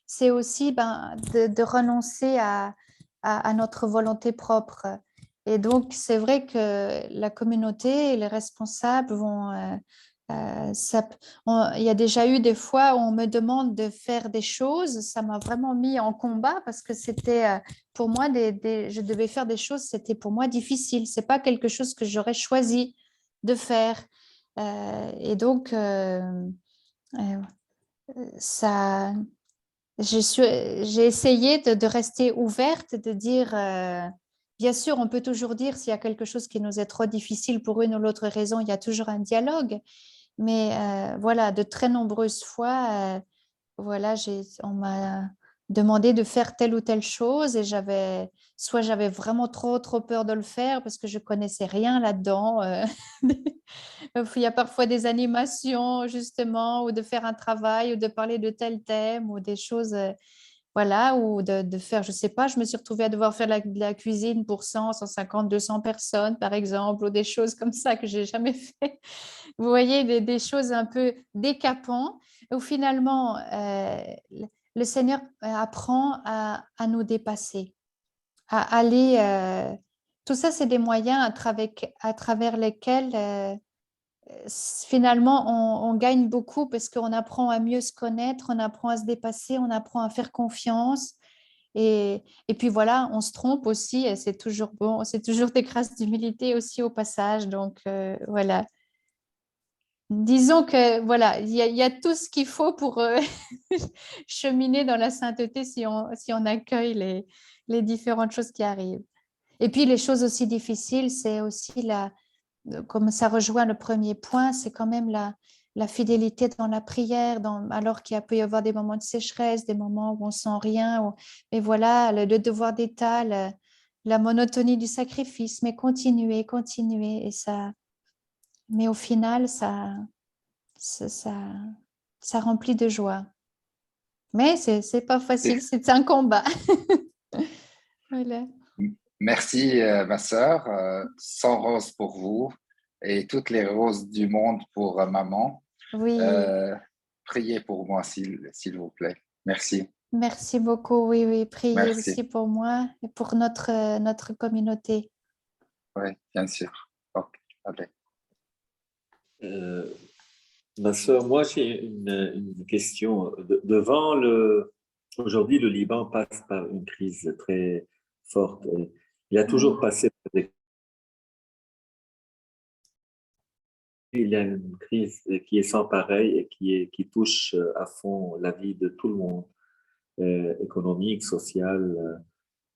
c'est aussi de renoncer à notre volonté propre. Et donc, c'est vrai que la communauté et les responsables vont... il y a déjà eu des fois où on me demande de faire des choses. Ça m'a vraiment mis en combat parce que c'était pour moi, je devais faire des choses, c'était pour moi difficile. Ce n'est pas quelque chose que j'aurais choisi de faire. Et donc, ça, j'ai essayé de rester ouverte, de dire, bien sûr, on peut toujours dire s'il y a quelque chose qui nous est trop difficile pour une ou l'autre raison, il y a toujours un dialogue. Mais voilà, de très nombreuses fois, voilà, on m'a demandé de faire telle ou telle chose et soit j'avais vraiment trop peur de le faire parce que je connaissais rien là-dedans. Il y a parfois des animations justement ou de faire un travail ou de parler de tel thème ou des choses, voilà, ou de faire, je sais pas, je me suis retrouvée à devoir faire de la cuisine pour 100, 150, 200 personnes par exemple ou des choses comme ça que j'ai jamais fait. Vous voyez, des choses un peu décapantes où finalement, le Seigneur apprend à nous dépasser, à aller... tout ça, c'est des moyens à travers lesquels, finalement, on gagne beaucoup parce qu'on apprend à mieux se connaître, on apprend à se dépasser, on apprend à faire confiance. Et puis voilà, on se trompe aussi, et c'est toujours bon, c'est toujours des grâces d'humilité aussi au passage. Donc voilà. Disons que voilà, il y a tout ce qu'il faut pour cheminer dans la sainteté si on accueille les différentes choses qui arrivent. Et puis les choses aussi difficiles, c'est aussi comme ça rejoint le premier point, c'est quand même la fidélité dans la prière, alors qu'il peut y avoir des moments de sécheresse, des moments où on sent rien. Mais voilà, le devoir d'État, la monotonie du sacrifice, mais continuer, et ça. Mais au final, ça remplit de joie. Mais c'est pas facile, c'est un combat. Voilà. Merci, ma sœur. 100 roses pour vous et toutes les roses du monde pour maman. Oui, Priez pour moi, s'il vous plaît. Merci. merci beaucoup. Oui, priez Merci. aussi pour moi et pour notre communauté. Oui, bien sûr. Ok. Allez. Ma sœur, moi j'ai une question. Aujourd'hui, le Liban passe par une crise très forte. Il a toujours passé par des il y a une crise qui est sans pareil et qui touche à fond la vie de tout le monde, économique, sociale,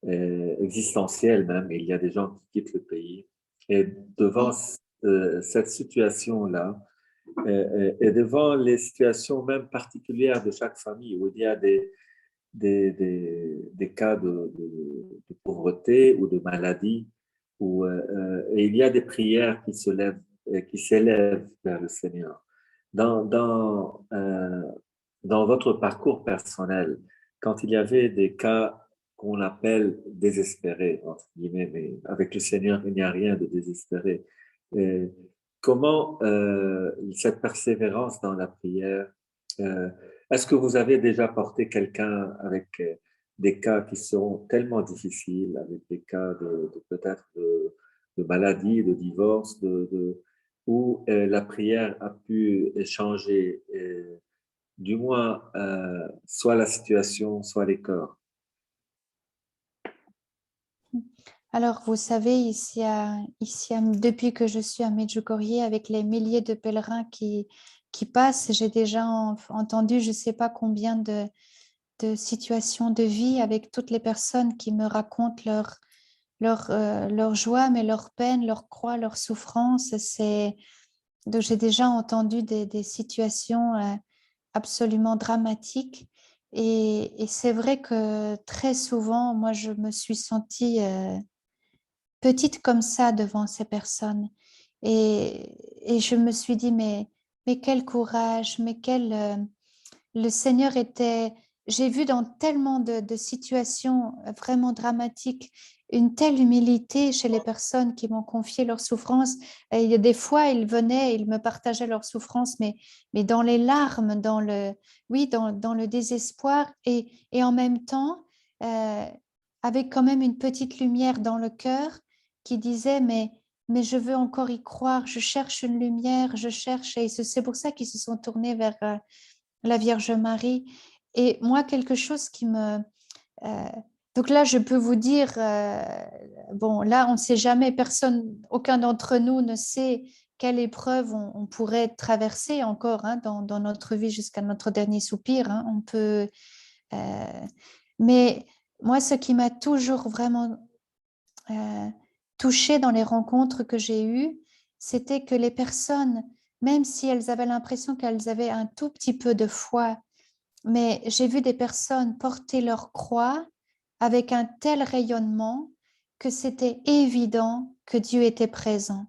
existentielle même. Il y a des gens qui quittent le pays. Et devant cette situation-là, et devant les situations même particulières de chaque famille, où il y a des cas de pauvreté ou de maladie, et il y a des prières qui s'élèvent vers le Seigneur. Dans votre parcours personnel, quand il y avait des cas qu'on appelle désespérés, entre guillemets, mais avec le Seigneur, il n'y a rien de désespéré. Et comment cette persévérance dans la prière, euh, est-ce que vous avez déjà porté quelqu'un avec des cas qui sont tellement difficiles, avec des cas peut-être de maladie, de divorce, où la prière a pu changer, du moins, soit la situation, soit les cœurs? Alors, vous savez, depuis que je suis à Medjugorje, avec les milliers de pèlerins qui passent, j'ai déjà entendu je ne sais pas combien de situations de vie avec toutes les personnes qui me racontent leur joie, mais leur peine, leur croix, leur souffrance. Donc, j'ai déjà entendu des situations absolument dramatiques. Et c'est vrai que très souvent, moi, je me suis sentie petite comme ça devant ces personnes. Et je me suis dit, mais quel courage, le Seigneur était... J'ai vu dans tellement de situations vraiment dramatiques une telle humilité chez les personnes qui m'ont confié leurs souffrances. Et il y a des fois, ils venaient, ils me partageaient leurs souffrances, mais dans les larmes, oui, dans le désespoir et en même temps, euh, avec quand même une petite lumière dans le cœur qui disait, mais je veux encore y croire, je cherche une lumière, je cherche, et c'est pour ça qu'ils se sont tournés vers la Vierge Marie. Et moi, quelque chose qui me... donc là, je peux vous dire, bon, là, on ne sait jamais, aucun d'entre nous ne sait quelle épreuve on pourrait traverser encore hein, dans notre vie jusqu'à notre dernier soupir. Hein, on peut, mais moi, ce qui m'a toujours vraiment touchée dans les rencontres que j'ai eues, c'était que les personnes, même si elles avaient l'impression qu'elles avaient un tout petit peu de foi, mais j'ai vu des personnes porter leur croix avec un tel rayonnement que c'était évident que Dieu était présent.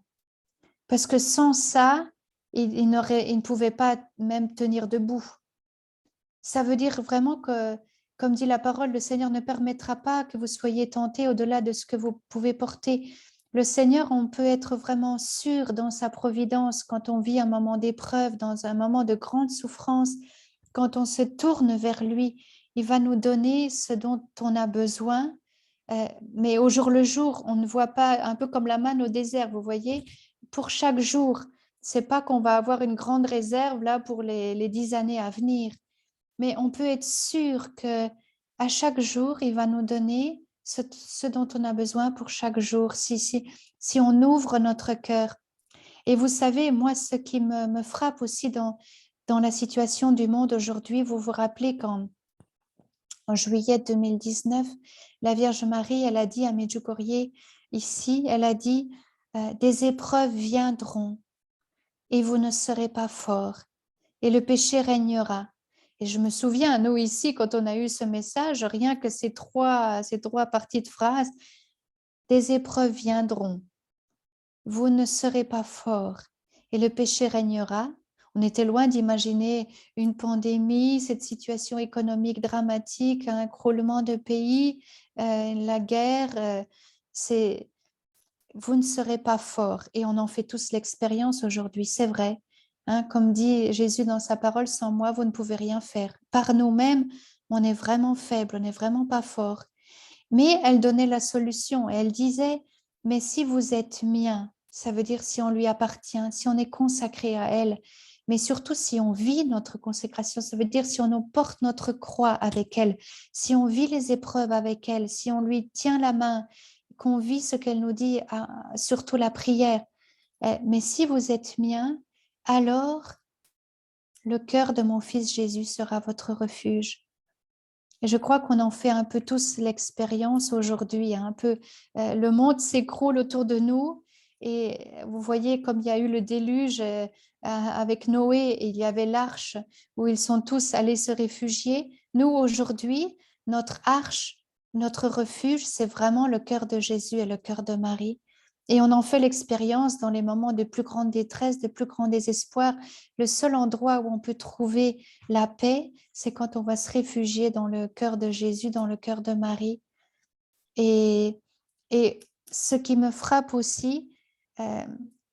Parce que sans ça, ils ne pouvaient pas même tenir debout. Ça veut dire vraiment que, comme dit la parole, le Seigneur ne permettra pas que vous soyez tentés au-delà de ce que vous pouvez porter. Le Seigneur, on peut être vraiment sûr dans sa providence quand on vit un moment d'épreuve, dans un moment de grande souffrance, quand on se tourne vers lui, il va nous donner ce dont on a besoin. Mais au jour le jour, on ne voit pas, un peu comme la manne au désert, vous voyez, pour chaque jour. C'est pas qu'on va avoir une grande réserve là pour les 10 années à venir, mais on peut être sûr que à chaque jour, il va nous donner ce dont on a besoin pour chaque jour, si on ouvre notre cœur. Et vous savez, moi, ce qui me frappe aussi dans la situation du monde aujourd'hui, vous vous rappelez quand, en juillet 2019, la Vierge Marie, elle a dit à Medjugorje, ici, elle a dit, des épreuves viendront et vous ne serez pas forts et le péché régnera. Et je me souviens, nous ici, quand on a eu ce message, rien que ces trois parties de phrase, des épreuves viendront, vous ne serez pas forts et le péché régnera. On était loin d'imaginer une pandémie, cette situation économique dramatique, un écroulement de pays, la guerre. Vous ne serez pas forts. Et on en fait tous l'expérience aujourd'hui, c'est vrai. Hein, comme dit Jésus dans sa parole, sans moi, vous ne pouvez rien faire. Par nous-mêmes, on est vraiment faible, on n'est vraiment pas fort. Mais elle donnait la solution et elle disait, mais si vous êtes mien, Ça veut dire si on lui appartient, si on est consacré à elle, mais surtout si on vit notre consécration, ça veut dire si on porte notre croix avec elle, si on vit les épreuves avec elle, si on lui tient la main, qu'on vit ce qu'elle nous dit, surtout la prière. Mais si vous êtes mien, alors le cœur de mon fils Jésus sera votre refuge. Et je crois qu'on en fait un peu tous l'expérience aujourd'hui, hein, un peu, le monde s'écroule autour de nous et vous voyez comme il y a eu le déluge avec Noé et il y avait l'arche où ils sont tous allés se réfugier. Nous aujourd'hui, notre arche, notre refuge, c'est vraiment le cœur de Jésus et le cœur de Marie. Et on en fait l'expérience dans les moments de plus grande détresse, de plus grand désespoir. Le seul endroit où on peut trouver la paix, c'est quand on va se réfugier dans le cœur de Jésus, dans le cœur de Marie. Et ce qui me frappe aussi,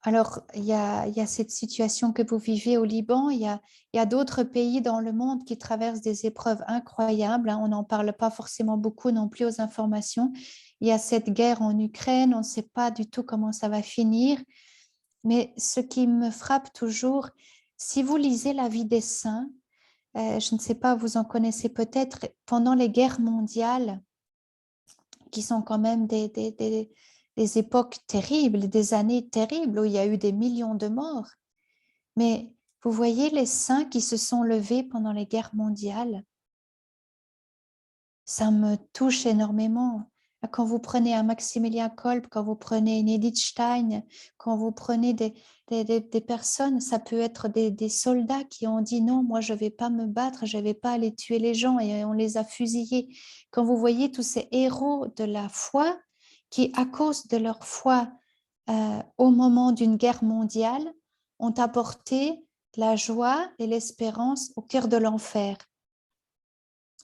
alors il y a cette situation que vous vivez au Liban, il y a d'autres pays dans le monde qui traversent des épreuves incroyables, hein, on n'en parle pas forcément beaucoup non plus aux informations. Il y a cette guerre en Ukraine, on ne sait pas du tout comment ça va finir. Mais ce qui me frappe toujours, si vous lisez la vie des saints, je ne sais pas, vous en connaissez peut-être, pendant les guerres mondiales, qui sont quand même des époques terribles, des années terribles, où il y a eu des millions de morts. Mais vous voyez les saints qui se sont levés pendant les guerres mondiales, ça me touche énormément. Quand vous prenez un Maximilien Kolb, quand vous prenez une Edith Stein, quand vous prenez des personnes, ça peut être des soldats qui ont dit non, moi je ne vais pas me battre, je ne vais pas aller tuer les gens et on les a fusillés. Quand vous voyez tous ces héros de la foi qui, à cause de leur foi au moment d'une guerre mondiale, ont apporté la joie et l'espérance au cœur de l'enfer.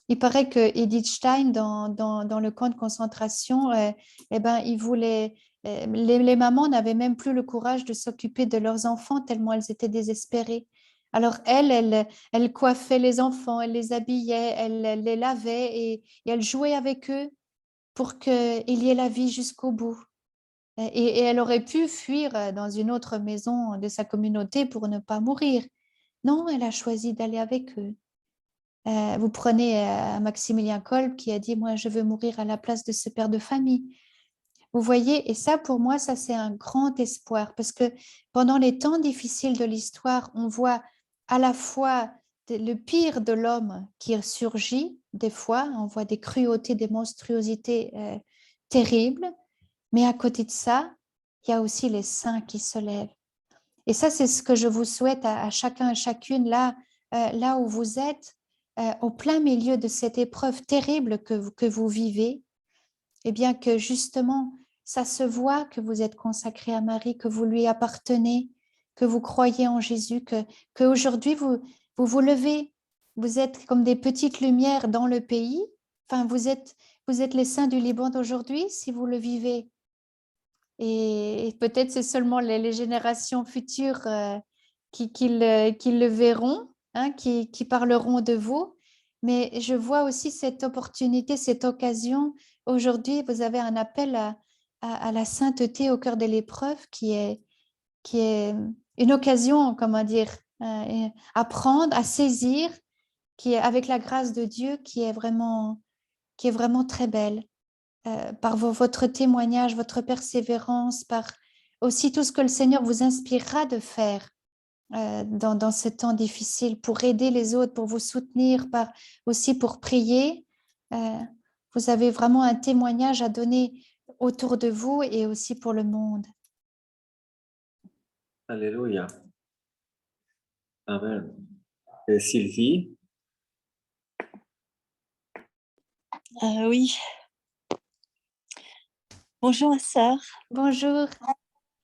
Il paraît que Edith Stein, dans le camp de concentration, il voulait, les mamans n'avaient même plus le courage de s'occuper de leurs enfants tellement elles étaient désespérées. Alors elle coiffait les enfants, elle les habillait, elle les lavait et elle jouait avec eux pour qu'il y ait la vie jusqu'au bout. Et elle aurait pu fuir dans une autre maison de sa communauté pour ne pas mourir. Non, elle a choisi d'aller avec eux. Vous prenez Maximilien Kolb qui a dit « Moi, je veux mourir à la place de ce père de famille ». Vous voyez, et ça, pour moi, ça, c'est un grand espoir parce que pendant les temps difficiles de l'histoire, on voit à la fois le pire de l'homme qui surgit, des fois, on voit des cruautés, des monstruosités terribles, mais à côté de ça, il y a aussi les saints qui se lèvent. Et ça, c'est ce que je vous souhaite à chacun et chacune là où vous êtes, au plein milieu de cette épreuve terrible que vous vivez, et bien que justement, ça se voit que vous êtes consacré à Marie, que vous lui appartenez, que vous croyez en Jésus, qu'aujourd'hui vous levez, vous êtes comme des petites lumières dans le pays. Enfin, vous êtes les saints du Liban d'aujourd'hui si vous le vivez. Et peut-être c'est seulement les générations futures qui le verront, hein, qui parleront de vous. Mais je vois aussi cette opportunité, cette occasion. Aujourd'hui, vous avez un appel à la sainteté au cœur de l'épreuve qui est une occasion, comment dire, à prendre, à saisir, qui est avec la grâce de Dieu, qui est vraiment très belle. Par votre témoignage, votre persévérance, par aussi tout ce que le Seigneur vous inspirera de faire dans ce temps difficile pour aider les autres, pour vous soutenir, aussi pour prier. Vous avez vraiment un témoignage à donner autour de vous et aussi pour le monde. Alléluia. Amen. Et Sylvie? Oui. Bonjour ma sœur. Bonjour.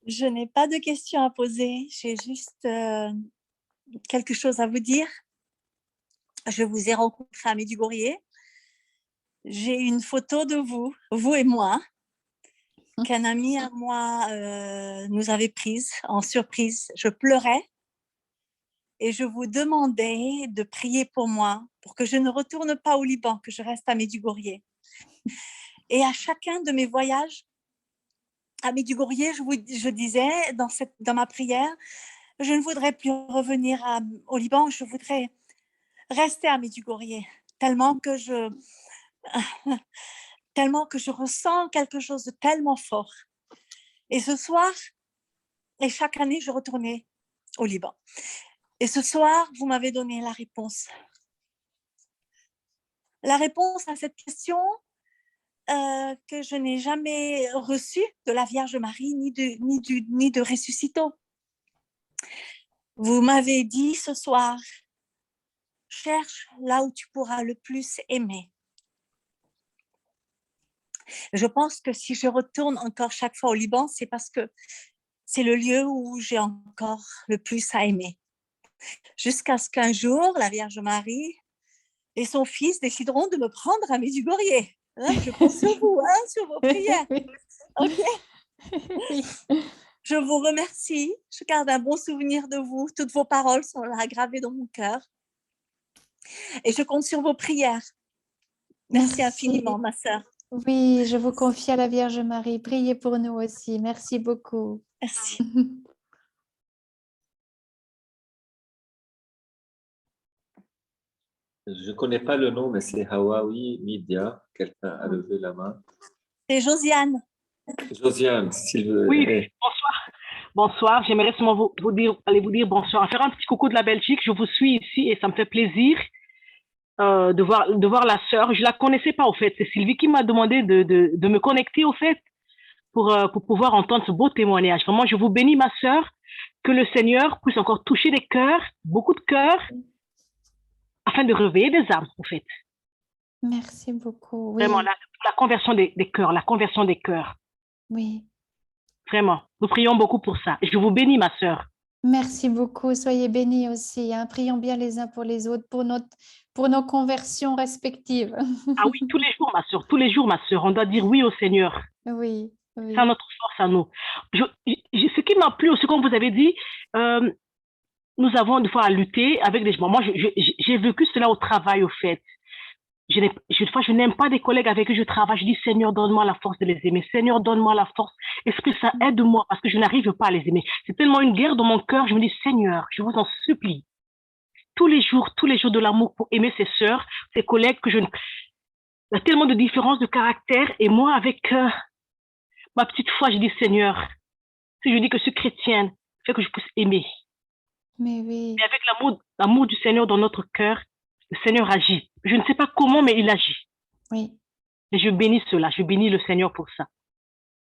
Je n'ai pas de questions à poser, j'ai juste quelque chose à vous dire. Je vous ai rencontré à Medjugorje. J'ai une photo de vous et moi, qu'un ami à moi nous avait prise en surprise. Je pleurais et je vous demandais de prier pour moi, pour que je ne retourne pas au Liban, que je reste à Medjugorje. Et à chacun de mes voyages, à Medjugorje, je disais dans ma prière, je ne voudrais plus revenir au Liban, je voudrais rester à Medjugorje, tellement que je ressens quelque chose de tellement fort. Et ce soir, et chaque année, je retournais au Liban. Et ce soir, vous m'avez donné la réponse. La réponse à cette question que je n'ai jamais reçue de la Vierge Marie ni de Ressuscito. Vous m'avez dit ce soir, cherche là où tu pourras le plus aimer. Je pense que si je retourne encore chaque fois au Liban, c'est parce que c'est le lieu où j'ai encore le plus à aimer. Jusqu'à ce qu'un jour, la Vierge Marie et son fils décideront de me prendre à Medjugorje. Je compte sur vous, sur vos prières. Ok. Je vous remercie. Je garde un bon souvenir de vous. Toutes vos paroles sont là, gravées dans mon cœur. Et je compte sur vos prières. Merci infiniment, ma sœur. Oui, je vous confie à la Vierge Marie. Priez pour nous aussi. Merci beaucoup. Merci. Je ne connais pas le nom, mais c'est Hawaii Media. Quelqu'un a levé la main. C'est Josiane. Josiane, s'il veut. Oui, bonsoir. Bonsoir, j'aimerais seulement vous dire bonsoir, faire un petit coucou de la Belgique. Je vous suis ici et ça me fait plaisir de voir la sœur. Je la connaissais pas au fait. C'est Sylvie qui m'a demandé de me connecter au fait pour pouvoir entendre ce beau témoignage. Vraiment, je vous bénis ma sœur, que le Seigneur puisse encore toucher des cœurs, beaucoup de cœurs, afin de réveiller des âmes au fait. Merci beaucoup. Oui. Vraiment, la conversion des cœurs, la conversion des cœurs. Oui. Vraiment, nous prions beaucoup pour ça. Je vous bénis, ma sœur. Merci beaucoup. Soyez bénis aussi. Prions bien les uns pour les autres, pour nos conversions respectives. Ah oui, tous les jours, ma sœur. On doit dire oui au Seigneur. Oui, oui. C'est notre force à nous. Ce qui m'a plu aussi, comme vous avez dit, nous avons des fois à lutter avec des gens. Moi, j'ai vécu cela au travail, au fait. Je n'aime pas des collègues avec qui je travaille. Je dis, Seigneur, donne-moi la force de les aimer. Seigneur, donne-moi la force. Esprit Saint, aide-moi parce que je n'arrive pas à les aimer. C'est tellement une guerre dans mon cœur. Je me dis, Seigneur, je vous en supplie. Tous les jours de l'amour pour aimer ses sœurs, ses collègues il y a tellement de différences de caractère. Et moi, avec ma petite foi, je dis, Seigneur, si je dis que je suis chrétienne, fais que je puisse aimer. Mais oui. Mais avec l'amour du Seigneur dans notre cœur, le Seigneur agit. Je ne sais pas comment, mais il agit. Oui. Et je bénis cela, je bénis le Seigneur pour ça.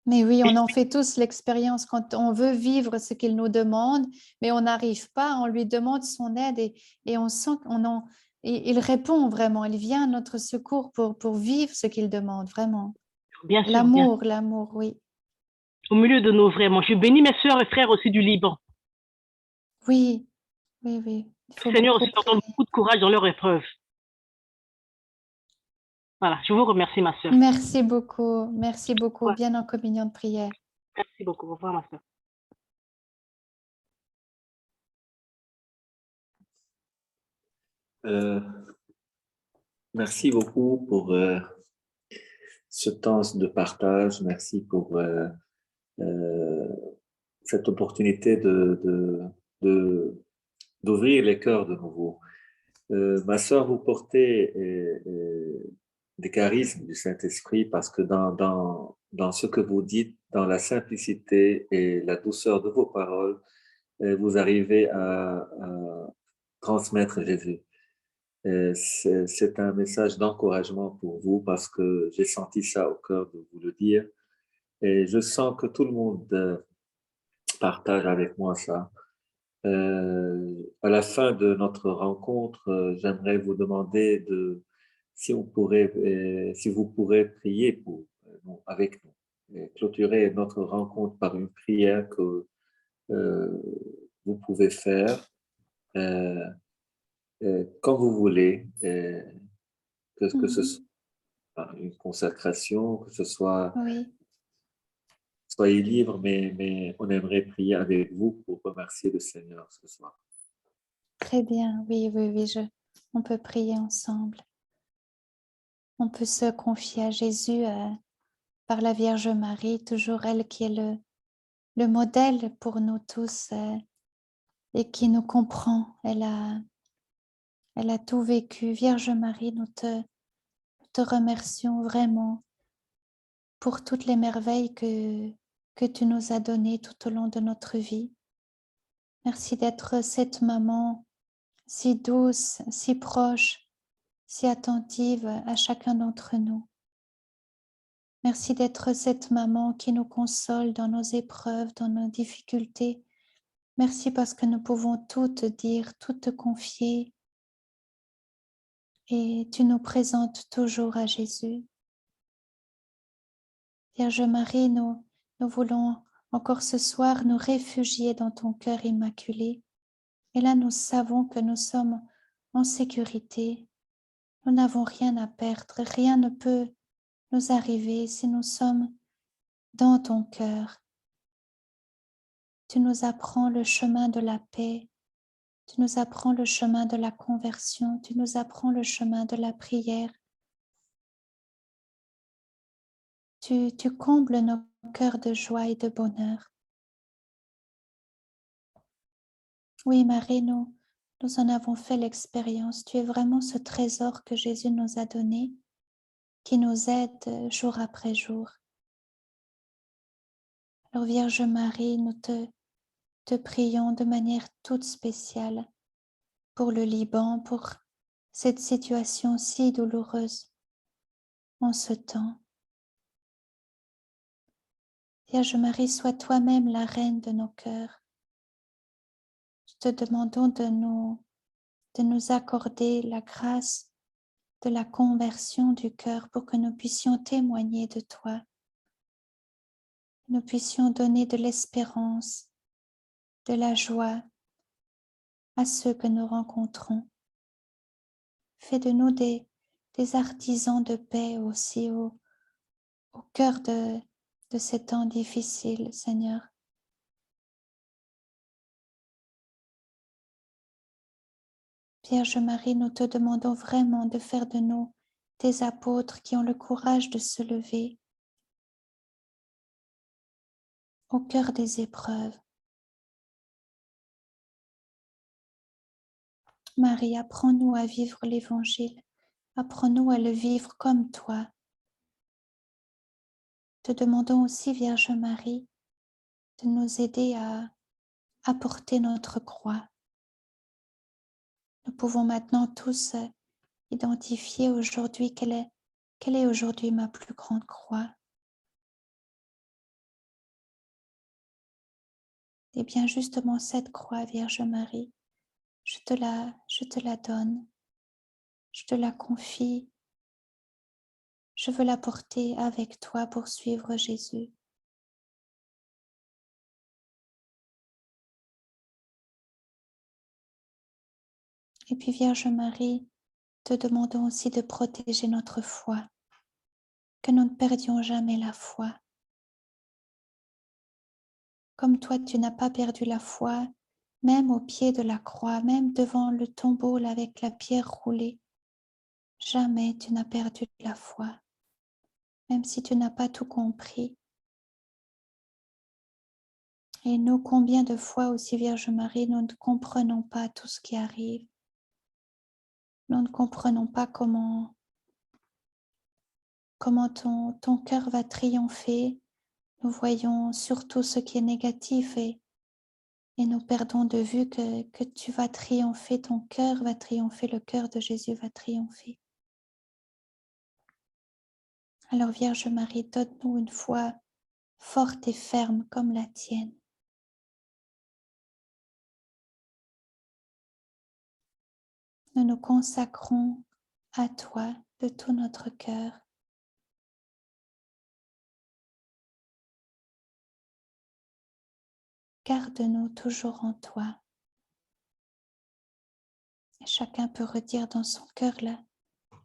Mais oui, on en fait tous l'expérience quand on veut vivre ce qu'il nous demande, mais on n'arrive pas, on lui demande son aide et on sent il répond vraiment, il vient à notre secours pour vivre ce qu'il demande, vraiment. Bien sûr. L'amour, oui. Au milieu de nous, vraiment. Je bénis mes sœurs et frères aussi du Liban. Oui, oui, oui. Le Seigneur aussi leur donne beaucoup de courage dans leur épreuve. Voilà, je vous remercie, ma sœur. Merci beaucoup, bien en communion de prière. Merci beaucoup, au revoir, ma sœur. Merci beaucoup pour ce temps de partage. Merci pour cette opportunité d'ouvrir les cœurs de nouveau. Ma sœur, vous portez des charismes du Saint-Esprit parce que dans ce que vous dites, dans la simplicité et la douceur de vos paroles, vous arrivez à transmettre Jésus. C'est un message d'encouragement pour vous parce que j'ai senti ça au cœur de vous le dire. Et je sens que tout le monde partage avec moi ça. À la fin de notre rencontre, j'aimerais vous demander si vous pourrez prier avec nous et clôturer notre rencontre par une prière que vous pouvez faire quand vous voulez, que ce soit une consacration, que ce soit. Oui. Soyez libre, mais on aimerait prier avec vous pour remercier le Seigneur ce soir. Très bien, oui, on peut prier ensemble. On peut se confier à Jésus par la Vierge Marie, toujours elle qui est le modèle pour nous tous et qui nous comprend. Elle a tout vécu. Vierge Marie, nous te remercions vraiment pour toutes les merveilles que tu nous as données tout au long de notre vie. Merci d'être cette maman si douce, si proche, si attentive à chacun d'entre nous. Merci d'être cette maman qui nous console dans nos épreuves, dans nos difficultés. Merci parce que nous pouvons tout te dire, tout te confier. Et tu nous présentes toujours à Jésus. Vierge Marie, nous voulons encore ce soir nous réfugier dans ton cœur immaculé. Et là, nous savons que nous sommes en sécurité. Nous n'avons rien à perdre. Rien ne peut nous arriver si nous sommes dans ton cœur. Tu nous apprends le chemin de la paix. Tu nous apprends le chemin de la conversion. Tu nous apprends le chemin de la prière. Tu combles nos cœurs de joie et de bonheur. Oui, Marie, nous en avons fait l'expérience. Tu es vraiment ce trésor que Jésus nous a donné, qui nous aide jour après jour. Alors, Vierge Marie, nous te prions de manière toute spéciale pour le Liban, pour cette situation si douloureuse en ce temps. Vierge Marie, sois toi-même la reine de nos cœurs. Nous te demandons de nous accorder la grâce de la conversion du cœur pour que nous puissions témoigner de toi. Nous puissions donner de l'espérance, de la joie à ceux que nous rencontrons. Fais de nous des artisans de paix aussi au cœur de ces temps difficiles, Seigneur. Vierge Marie, nous te demandons vraiment de faire de nous des apôtres qui ont le courage de se lever au cœur des épreuves. Marie, apprends-nous à vivre l'Évangile. Apprends-nous à le vivre comme toi. Te demandons aussi, Vierge Marie, de nous aider à porter notre croix. Nous pouvons maintenant tous identifier aujourd'hui quelle est aujourd'hui ma plus grande croix. Et bien justement cette croix, Vierge Marie, je te la donne, je te la confie. Je veux la porter avec toi pour suivre Jésus. Et puis Vierge Marie, te demandons aussi de protéger notre foi, que nous ne perdions jamais la foi. Comme toi, tu n'as pas perdu la foi, même au pied de la croix, même devant le tombeau avec la pierre roulée. Jamais tu n'as perdu la foi, même si tu n'as pas tout compris. Et nous, combien de fois aussi, Vierge Marie, nous ne comprenons pas tout ce qui arrive. Nous ne comprenons pas comment ton cœur va triompher. Nous voyons surtout ce qui est négatif et nous perdons de vue que tu vas triompher, ton cœur va triompher, le cœur de Jésus va triompher. Alors Vierge Marie, donne-nous une foi forte et ferme comme la tienne. Nous nous consacrons à toi de tout notre cœur. Garde-nous toujours en toi. Et chacun peut redire dans son cœur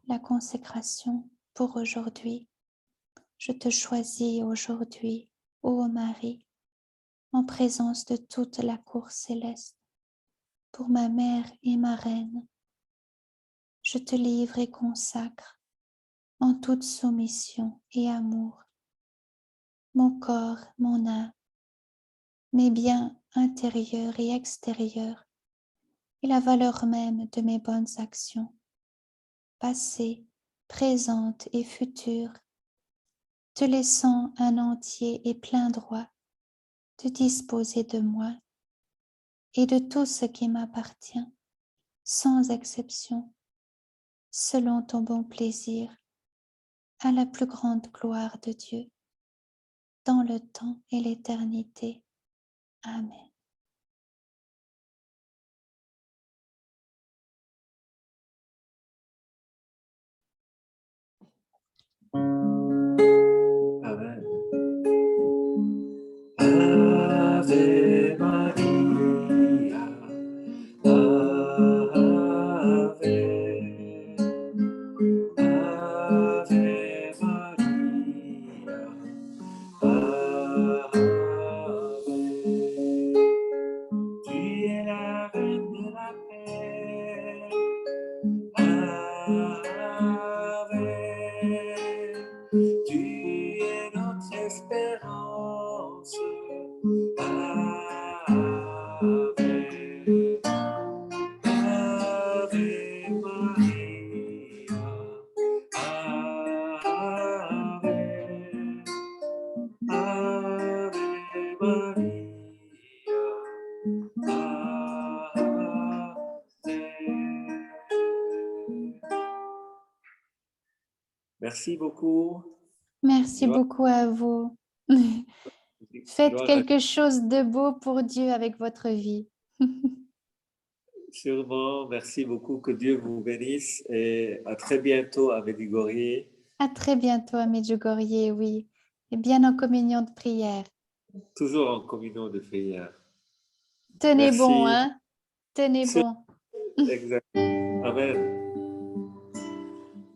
la consécration pour aujourd'hui. Je te choisis aujourd'hui, ô Marie, en présence de toute la cour céleste, pour ma mère et ma reine. Je te livre et consacre en toute soumission et amour mon corps, mon âme, mes biens intérieurs et extérieurs et la valeur même de mes bonnes actions, passées, présentes et futures, te laissant un entier et plein droit de disposer de moi et de tout ce qui m'appartient, sans exception, selon ton bon plaisir, à la plus grande gloire de Dieu, dans le temps et l'éternité. Amen. Amen. Ave Maria, Ave, Ave Maria, Ave. Tu es la reine de la paix. Ave, tu es notre espérance. Ave, Ave Maria, Ave, Ave Maria, Ave. Merci beaucoup. Merci Gloire- beaucoup à vous. Faites gloire à- quelque chose de beau pour Dieu avec votre vie. Sûrement, merci beaucoup. Que Dieu vous bénisse et à très bientôt à Medjugorje. À très bientôt à Medjugorje, oui. Et bien en communion de prière. Toujours en communion de prière. Tenez Merci. bon, hein? Tenez C'est- bon. Exact. Amen.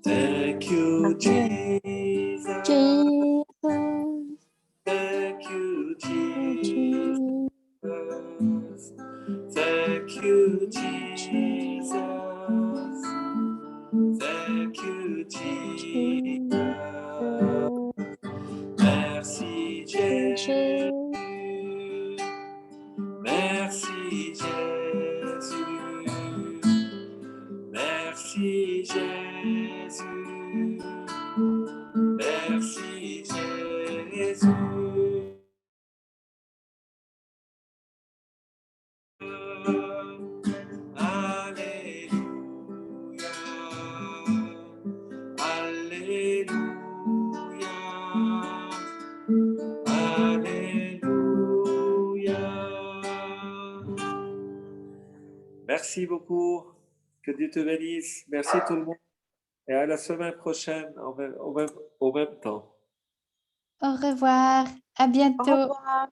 Thank you, Jesus. Thank you, Jesus. Thank you, Jesus. Thank you, Jesus. Merci, Jésus. Merci, Jésus. Merci, Jésus. Merci, Jésus. Alléluia. Alléluia. Alléluia. Merci beaucoup. Que Dieu te bénisse. Merci tout le monde. Et à la semaine prochaine au même temps. Au revoir. À bientôt. Au revoir.